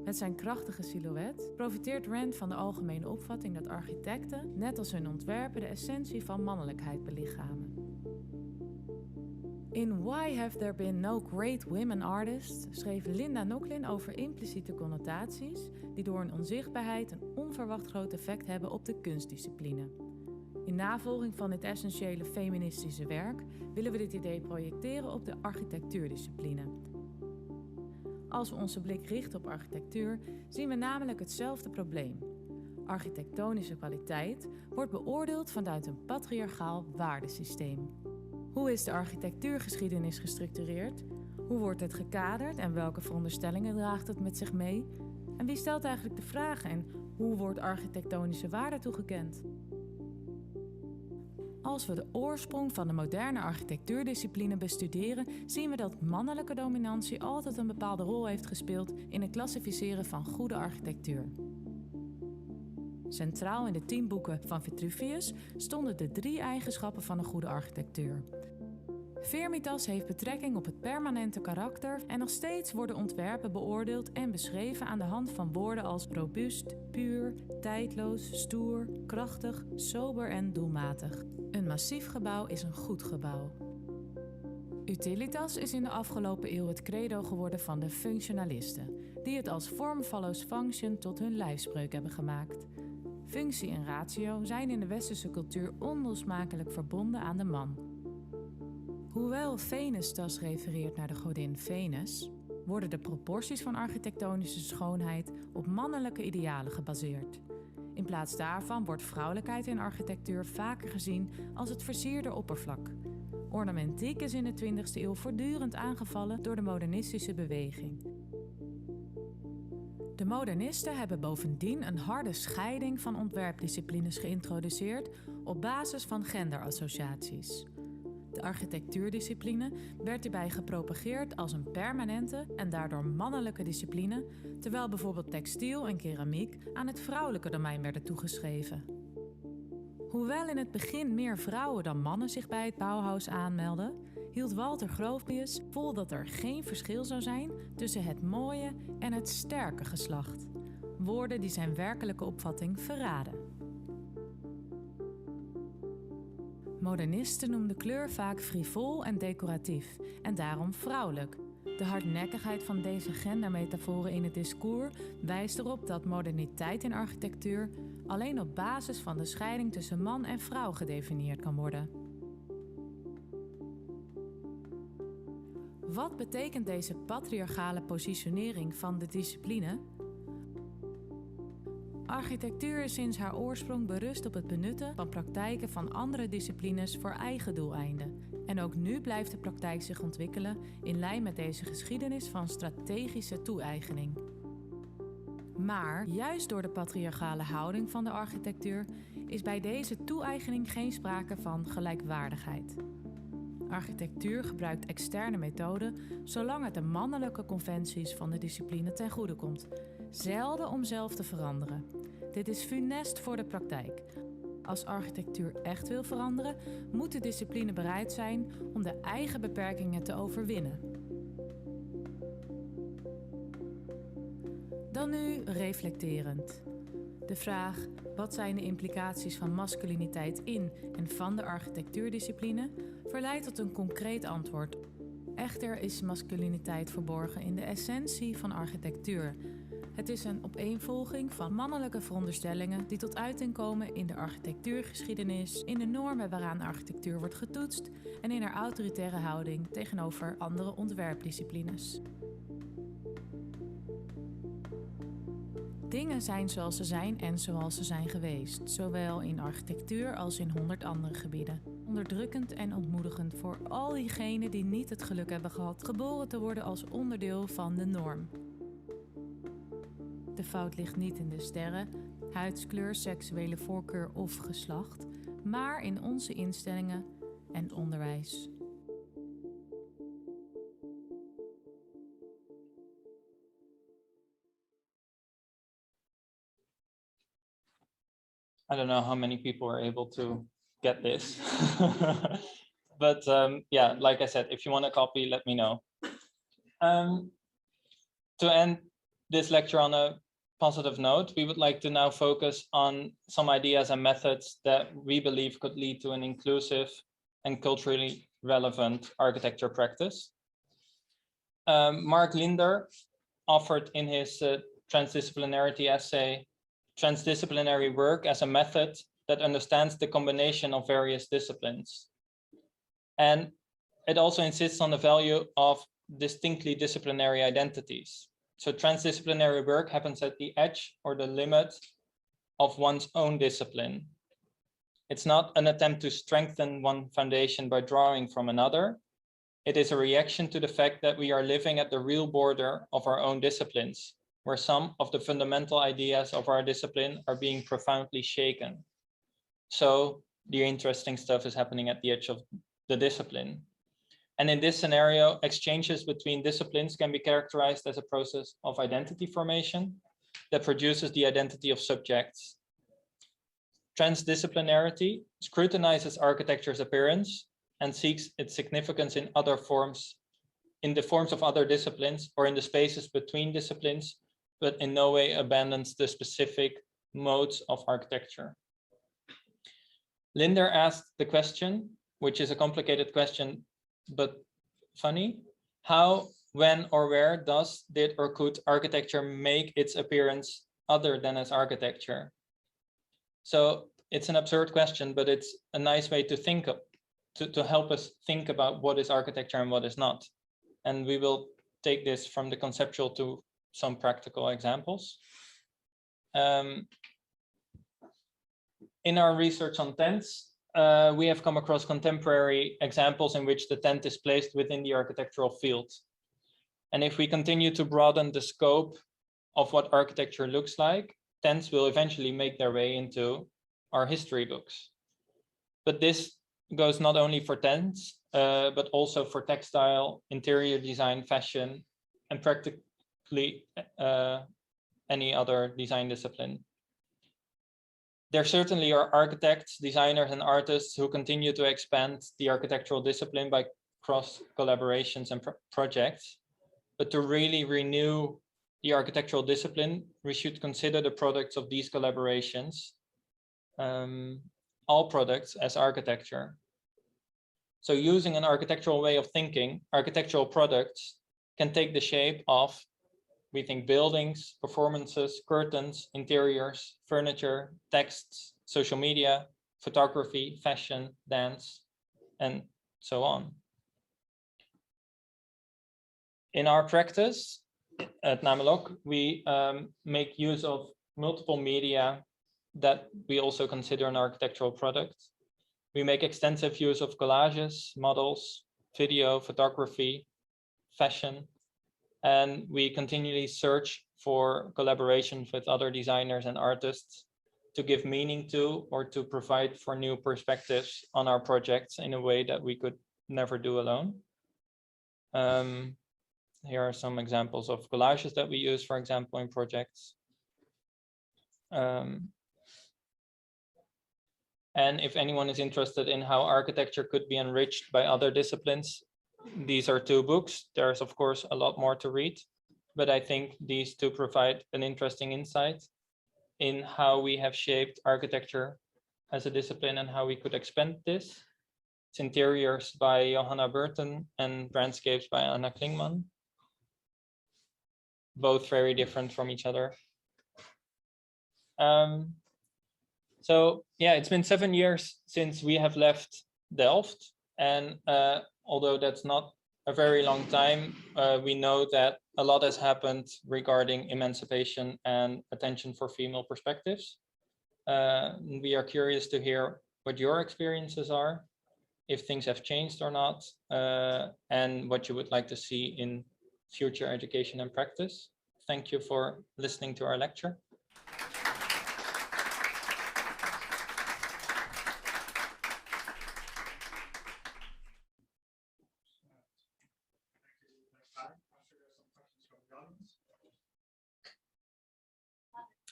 Speaker 5: Met zijn krachtige silhouet profiteert Rand van de algemene opvatting dat architecten, net als hun ontwerpen, de essentie van mannelijkheid belichamen. In Why Have There Been No Great Women Artists schreef Linda Nochlin over impliciete connotaties die door hun onzichtbaarheid een onverwacht groot effect hebben op de kunstdiscipline. In navolging van dit essentiële feministische werk willen we dit idee projecteren op de architectuurdiscipline. Als we onze blik richten op architectuur, zien we namelijk hetzelfde probleem. Architectonische kwaliteit wordt beoordeeld vanuit een patriarchaal waardesysteem. Hoe is de architectuurgeschiedenis gestructureerd? Hoe wordt het gekaderd en welke veronderstellingen draagt het met zich mee? En wie stelt eigenlijk de vragen en hoe wordt architectonische waarde toegekend? Als we de oorsprong van de moderne architectuurdiscipline bestuderen, zien we dat mannelijke dominantie altijd een bepaalde rol heeft gespeeld in het klassificeren van goede architectuur. Centraal in de 10 boeken van Vitruvius stonden de 3 eigenschappen van een goede architectuur. Firmitas heeft betrekking op het permanente karakter en nog steeds worden ontwerpen beoordeeld en beschreven aan de hand van woorden als robuust, puur, tijdloos, stoer, krachtig, sober en doelmatig. Een massief gebouw is een goed gebouw. Utilitas is in de afgelopen eeuw het credo geworden van de functionalisten, die het als form follows function tot hun lijfspreuk hebben gemaakt. Functie en ratio zijn in de westerse cultuur onlosmakelijk verbonden aan de man. Hoewel Venustas refereert naar de godin Venus, worden de proporties van architectonische schoonheid op mannelijke idealen gebaseerd. In plaats daarvan wordt vrouwelijkheid in architectuur vaker gezien als het versierde oppervlak. Ornamentiek is in de 20e eeuw voortdurend aangevallen door de modernistische beweging. De modernisten hebben bovendien een harde scheiding van ontwerpdisciplines geïntroduceerd op basis van genderassociaties. De architectuurdiscipline werd hierbij gepropageerd als een permanente en daardoor mannelijke discipline, terwijl bijvoorbeeld textiel en keramiek aan het vrouwelijke domein werden toegeschreven. Hoewel in het begin meer vrouwen dan mannen zich bij het Bauhaus aanmelden, hield Walter Gropius vol dat er geen verschil zou zijn tussen het mooie en het sterke geslacht. Woorden die zijn werkelijke opvatting verraden. Modernisten noemden kleur vaak frivol en decoratief en daarom vrouwelijk. De hardnekkigheid van deze gendermetaforen in het discours wijst erop dat moderniteit in architectuur alleen op basis van de scheiding tussen man en vrouw gedefinieerd kan worden. Wat betekent deze patriarchale positionering van de discipline? Architectuur is sinds haar oorsprong berust op het benutten van praktijken van andere disciplines voor eigen doeleinden. En ook nu blijft de praktijk zich ontwikkelen in lijn met deze geschiedenis van strategische toe-eigening. Maar juist door de patriarchale houding van de architectuur is bij deze toe-eigening geen sprake van gelijkwaardigheid. Architectuur gebruikt externe methoden zolang het de mannelijke conventies van de discipline ten goede komt, zelden om zelf te veranderen. Dit is funest voor de praktijk. Als architectuur echt wil veranderen, moet de discipline bereid zijn om de eigen beperkingen te overwinnen. Dan nu reflecterend. De vraag, wat zijn de implicaties van masculiniteit in en van de architectuurdiscipline, verleidt tot een concreet antwoord. Echter is masculiniteit verborgen in de essentie van architectuur. Het is een opeenvolging van mannelijke veronderstellingen die tot uiting komen in de architectuurgeschiedenis, in de normen waaraan architectuur wordt getoetst en in haar autoritaire houding tegenover andere ontwerpdisciplines. Dingen zijn zoals ze zijn en zoals ze zijn geweest, zowel in architectuur als in 100 andere gebieden. Onderdrukkend en ontmoedigend voor al diegenen die niet het geluk hebben gehad geboren te worden als onderdeel van de norm. De fout ligt niet in de sterren, huidskleur, seksuele voorkeur of geslacht, maar in onze instellingen en onderwijs.
Speaker 2: I don't know how many people are able to get this. But yeah, like I said, if you want a copy, let me know. To end this lecture on a positive note, we would like to now focus on some ideas and methods that we believe could lead to an inclusive and culturally relevant architecture practice. Mark Linder offered in his transdisciplinarity essay, transdisciplinary work as a method that understands the combination of various disciplines. And it also insists on the value of distinctly disciplinary identities. So transdisciplinary work happens at the edge or the limit of one's own discipline. It's not an attempt to strengthen one foundation by drawing from another. It is a reaction to the fact that we are living at the real border of our own disciplines, where some of the fundamental ideas of our discipline are being profoundly shaken. So the interesting stuff is happening at the edge of the discipline. And in this scenario, exchanges between disciplines can be characterized as a process of identity formation that produces the identity of subjects. Transdisciplinarity scrutinizes architecture's appearance and seeks its significance in other forms, in the forms of other disciplines or in the spaces between disciplines, but in no way abandons the specific modes of architecture. Linder asked the question, which is a complicated question, but funny. How, when, or where did or could architecture make its appearance other than as architecture? So it's an absurd question, but it's a nice way to think of, to help us think about what is architecture and what is not. And we will take this from the conceptual to some practical examples. In our research on tents, we have come across contemporary examples in which the tent is placed within the architectural field. And if we continue to broaden the scope of what architecture looks like, tents will eventually make their way into our history books. But this goes not only for tents, but also for textile, interior design, fashion, and practically any other design discipline. There certainly are architects, designers, and artists who continue to expand the architectural discipline by cross collaborations and projects. But to really renew the architectural discipline, we should consider the products of these collaborations, all products, as architecture. So using an architectural way of thinking, architectural products can take the shape of, we think, buildings, performances, curtains, interiors, furniture, texts, social media, photography, fashion, dance, and so on. In our practice at Namelok, we make use of multiple media that we also consider an architectural product. We make extensive use of collages, models, video, photography, fashion, and we continually search for collaborations with other designers and artists to give meaning to or to provide for new perspectives on our projects in a way that we could never do alone. Here are some examples of collages that we use, for example, in projects. And if anyone is interested in how architecture could be enriched by other disciplines, these are two books. There's, of course, a lot more to read, but I think these two provide an interesting insight in how we have shaped architecture as a discipline and how we could expand this. It's Interiors by Johanna Burton and Brandscapes by Anna Klingman. Both very different from each other. So yeah, it's been 7 years since we have left Delft, and although that's not a very long time, we know that a lot has happened regarding emancipation and attention for female perspectives. We are curious to hear what your experiences are, if things have changed or not, and what you would like to see in future education and practice. Thank you for listening to our lecture.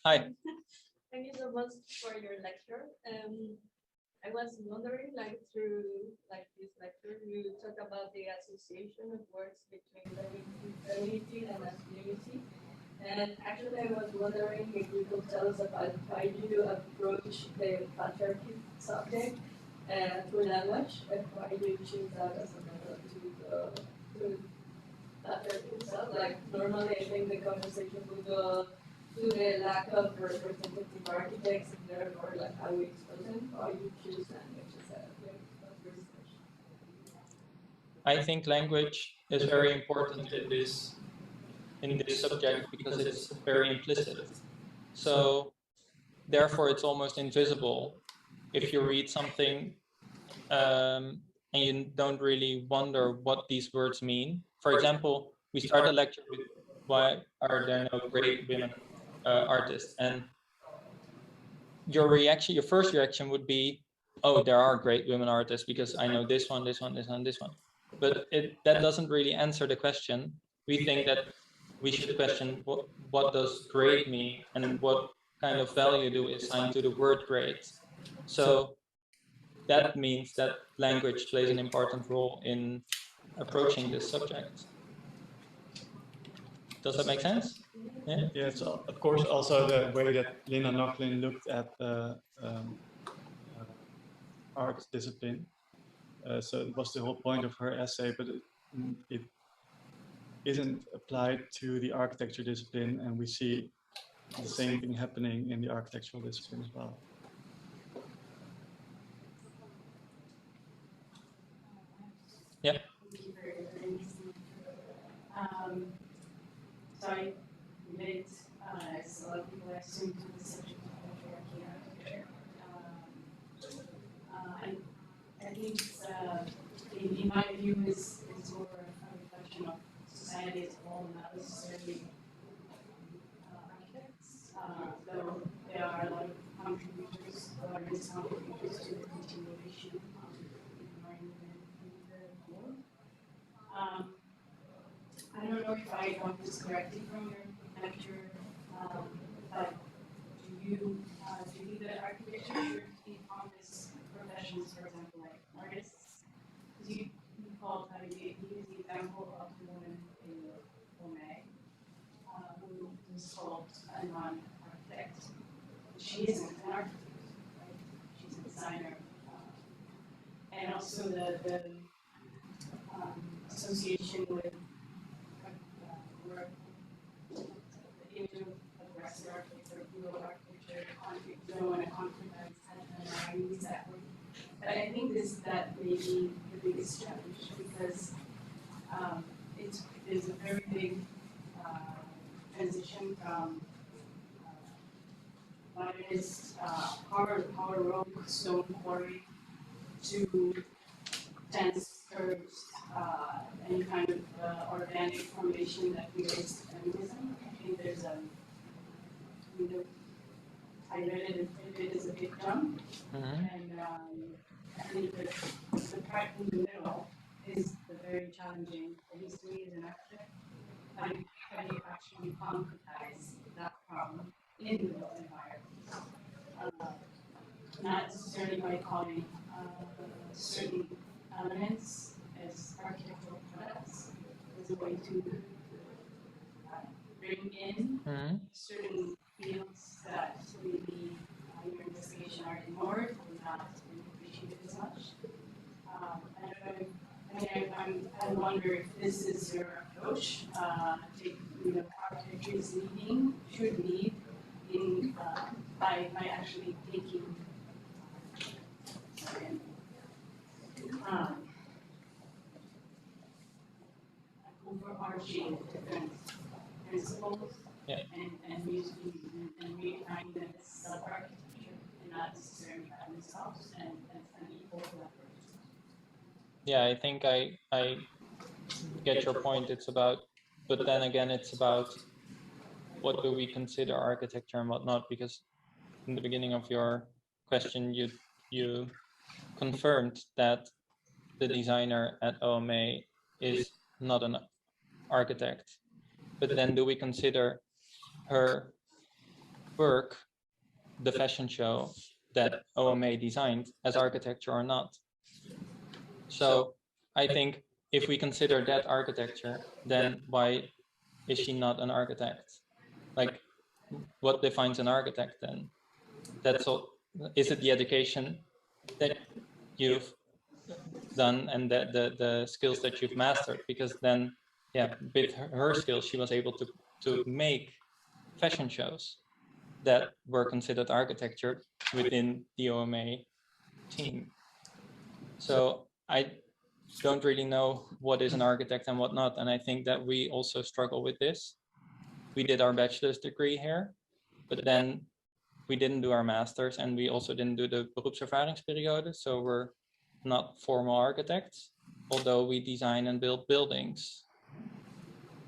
Speaker 2: Hi.
Speaker 6: Thank you so much for your lecture. I was wondering, like through this lecture, you talk about the association of words between femininity and masculinity. And actually, I was wondering if you could tell us about how you approach the patriarchy subject through language, and why you choose that as a method to patriarchy itself. Like normally, I think the conversation would go to the lack of representative architects and therefore like how we expose them, or you choose language as a way of research?
Speaker 2: I think language is very important in this subject because it's very implicit. So therefore it's almost invisible if you read something and you don't really wonder what these words mean. For example, we start a lecture with why are there no great women artists? And your reaction, your first reaction would be, oh, there are great women artists because I know this one, this one, this one, this one. But that doesn't really answer the question. We think that we should question what does great mean and what kind of value do we assign to the word great. So that means that language plays an important role in approaching this subject. Does that make sense? Yeah.
Speaker 3: Yeah, it's of course also the way that Linda Nochlin looked at art discipline. So it was the whole point of her essay, but it isn't applied to the architecture discipline, and we see the same thing happening in the architectural discipline as well.
Speaker 2: Yeah.
Speaker 7: So I relate, as a lot of people assume, to the subject of patriarchy and architecture. And I think in my view, is more a reflection of society as a whole, not necessarily architects, though there are a lot of contributors, artists contributors to the continuation of the environment in the world. I don't know if I got this correctly from your lecture, but do you believe that architecture should encompass professions, for example, like artists? Because you called, you used the example of the woman in Omeg, who was called a non-architect. She isn't an architect, right? She's a designer. And also the association with the image of aggressive architecture, brutal architecture, conflict zone, and conflict and I use that word. But I think that may be the biggest challenge because there's a very big transition from modernist power rock stone quarry to dense curves, any kind of organic formation that relates to feminism. I think there's I read it, it is a big jump, and I think that the part in the middle is the very challenging, at least to me as an architect. How do you actually concretize that problem in the built environment? Not necessarily by calling certain elements as architectural products as a way to bring in certain fields that maybe your investigation are ignored or not appreciated as much. I wonder if this is your approach. Architecture is leading, should lead in by actually taking overarching different principles and redefining them as sub-architecture and not necessarily by themselves and equal collaboration.
Speaker 2: Yeah, I think I get your point. It's about, but then again, it's about what do we consider architecture and what not, because in the beginning of your question, you confirmed that the designer at OMA is not an architect. But then do we consider her work, the fashion show that OMA designed, as architecture or not? So I think if we consider that architecture, then why is she not an architect? Like, what defines an architect then? That's all. Is it the education that you've done and the skills that you've mastered? Because then, yeah, with her skills, she was able to make fashion shows that were considered architecture within the OMA team. So I don't really know what is an architect and what not. And I think that we also struggle with this. We did our bachelor's degree here, but then we didn't do our master's and we also didn't do the beroepservaringsperiode. So we're not formal architects, although we design and build buildings.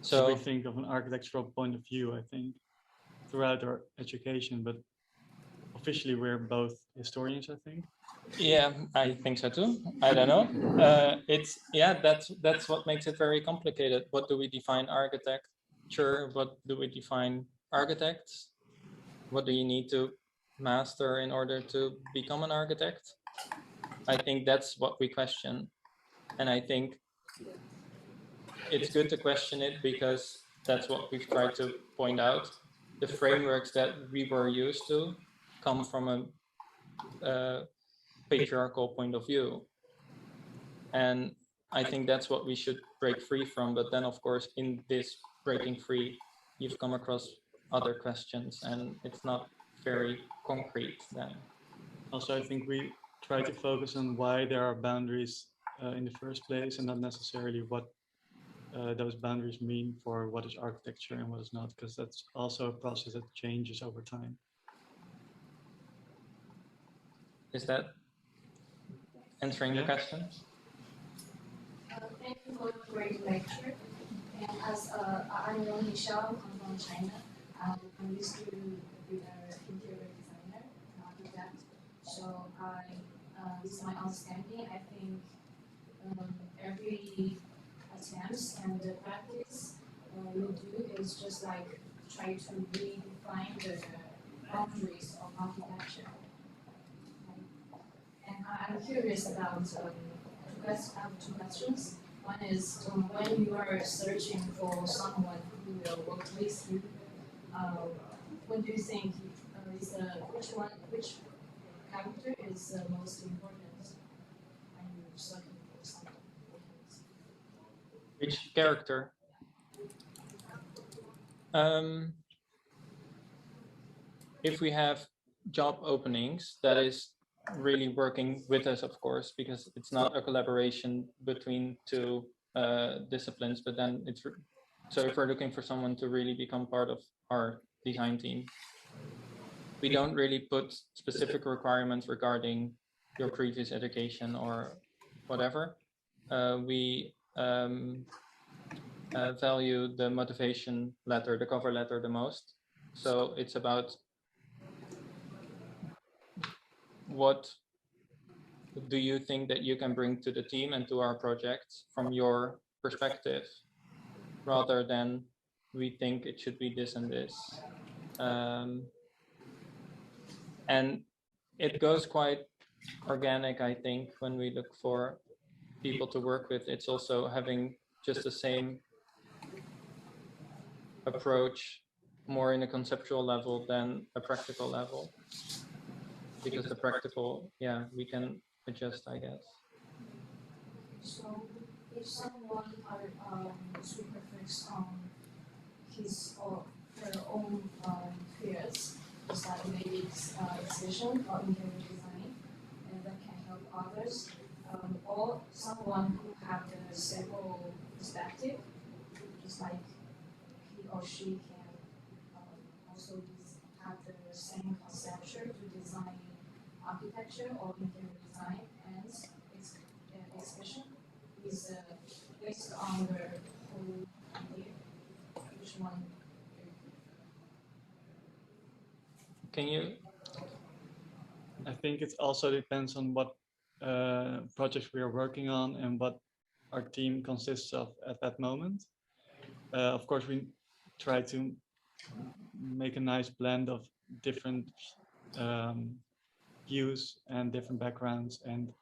Speaker 2: So
Speaker 3: we think of an architectural point of view, I think, throughout our education, but officially we're both historians, I think.
Speaker 2: yeah, I think so too. I don't know. It's that's what makes it very complicated. What do we define architecture? What do we define architects? What do you need to master in order to become an architect? I think that's what we question. And I think it's good to question it because that's what we've tried to point out. The frameworks that we were used to come from a patriarchal point of view. And I think that's what we should break free from. But then, of course, in this breaking free, you've come across other questions and it's not very concrete then.
Speaker 3: Also, I think we try to focus on why there are boundaries in the first place and not necessarily what those boundaries mean for what is architecture and what is not, because that's also a process that changes over time.
Speaker 2: Is that answering the question?
Speaker 7: Thank you for a great lecture. And as I'm Michelle, I'm from China. I used to be an interior designer, an architect. So with my understanding, I think every attempts and the practice we do is just like try to redefine the boundaries of architecture. And I'm curious about I have two questions. One is when you are searching for someone who will work with you, what do you think is which character is the most important when you're searching for someone?
Speaker 2: Which character? If we have job openings, that is really working with us, of course, because it's not a collaboration between two disciplines, but then it's so if we're looking for someone to really become part of our design team, we don't really put specific requirements regarding your previous education or whatever. We value the motivation letter, the cover letter the most. So it's about what do you think that you can bring to the team and to our projects from your perspective, rather than we think it should be this and this. And it goes quite organic, I think, when we look for people to work with. It's also having just the same approach, more in a conceptual level than a practical level. Because the practical, yeah, we can adjust, I guess.
Speaker 7: So if someone are super focused on his or her own fears, just like maybe it's exhibition or interior design, and that can help others, or someone who have the several perspective, just like he or she can also have the same conception to design architecture or interior design and exhibition is based on the whole idea. Which one?
Speaker 2: Can you?
Speaker 3: I think it also depends on what projects we are working on and what our team consists of at that moment. Of course, we try to make a nice blend of different views and different backgrounds, and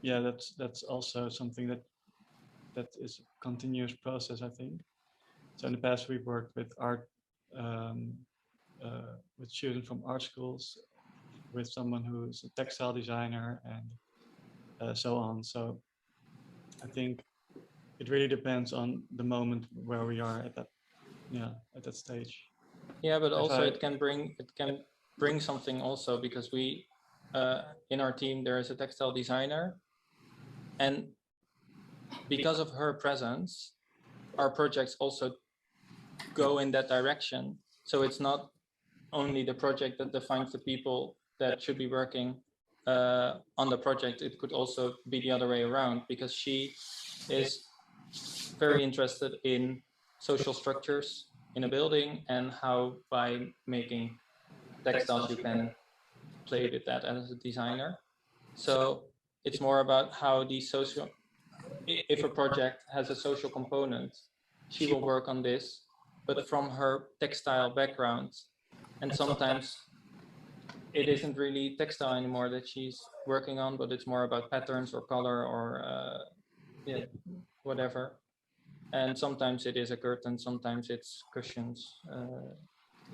Speaker 3: yeah, that's also something that is a continuous process, I think. So in the past, we've worked with art, with students from art schools, with someone who's a textile designer, and so on. So I think it really depends on the moment where we are at that, at that stage.
Speaker 2: Yeah, but also it can bring something also, because we in our team there is a textile designer, and because of her presence, our projects also go in that direction. So it's not only the project that defines the people that should be working on the project, it could also be the other way around, because she is very interested in social structures in a building and how by making textiles you can play with that as a designer. So it's more about how the social, if a project has a social component, she will work on this, but from her textile background. And sometimes it isn't really textile anymore that she's working on, but it's more about patterns or color or yeah, whatever. And sometimes it is a curtain, sometimes it's cushions.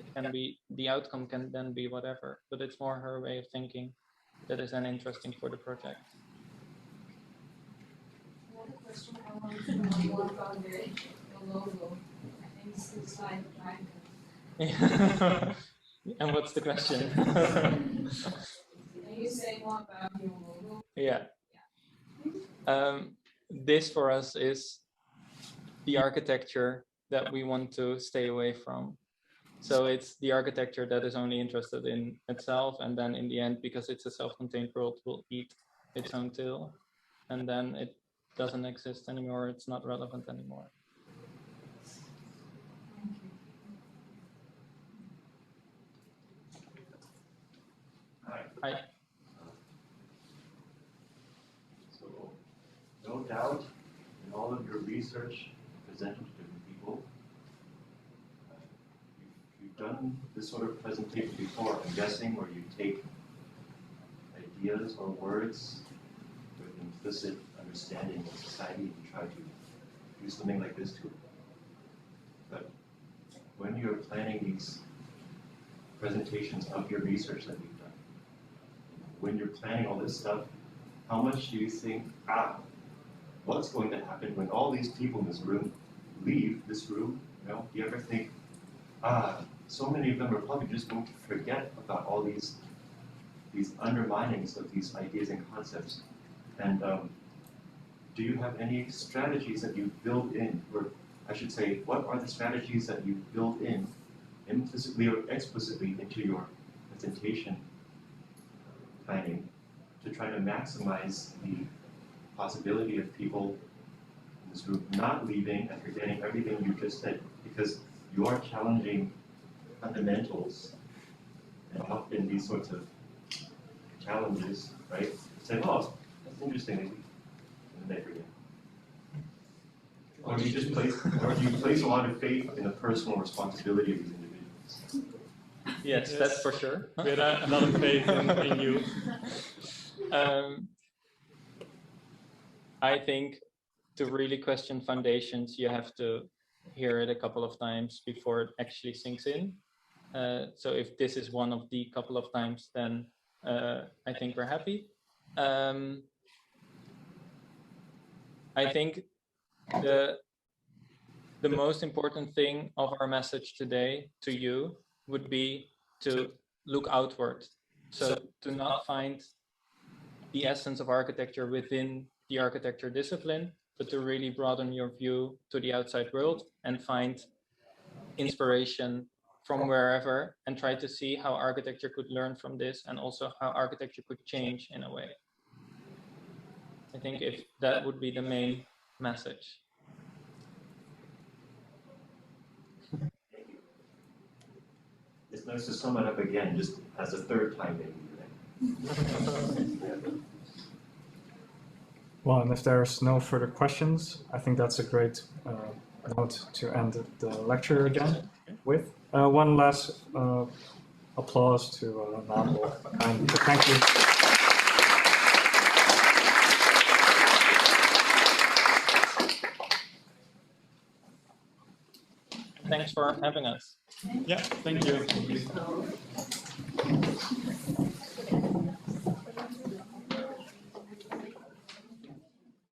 Speaker 2: It can be, the outcome can then be whatever, but it's more her way of thinking that is then interesting for the project.
Speaker 7: Another question I wanted to know more about the logo. I think it's the slide triangle.
Speaker 2: And what's the question?
Speaker 7: Can you say more about your logo?
Speaker 2: Yeah. This for us is the architecture that we want to stay away from. So it's the architecture that is only interested in itself, and then in the end, because it's a self-contained world, will eat its own tail, and then it doesn't exist anymore. It's not relevant anymore. Hi.
Speaker 8: So, no doubt, in all of your research presented to different people, you've done this sort of presentation before, I'm guessing, where you take ideas or words with implicit understanding of society and try to do something like this to it. But when you're planning these presentations of your research that you've done, when you're planning all this stuff, how much do you think, what's going to happen when all these people in this room leave this room? You know, do you ever think, so many of them are probably just going to forget about all these underminings of these ideas and concepts? And do you have any strategies that you build in, or I should say, what are the strategies that you build in implicitly or explicitly into your presentation planning to try to maximize the possibility of people in this room not leaving and forgetting everything you just said, because you are challenging fundamentals, and often these sorts of challenges, right? Say, oh, that's interesting, and then they forget. Or do you just place a lot of faith in the personal responsibility of these individuals?
Speaker 2: Yes, that's for sure.
Speaker 3: We had a lot of faith in you.
Speaker 2: I think to really question foundations, you have to hear it a couple of times before it actually sinks in. So if this is one of the couple of times, then I think we're happy. I think the most important thing of our message today to you would be to look outward. So to not find the essence of architecture within the architecture discipline, but to really broaden your view to the outside world and find inspiration from wherever and try to see how architecture could learn from this and also how architecture could change in a way. I think if that would be the main message.
Speaker 8: It's nice to sum it up again, just as a third time maybe.
Speaker 9: Well, and if there's no further questions, I think that's a great note to end the lecture again with. One last applause to Namelok, and thank you.
Speaker 2: Thanks for having us.
Speaker 3: Yeah, thank you.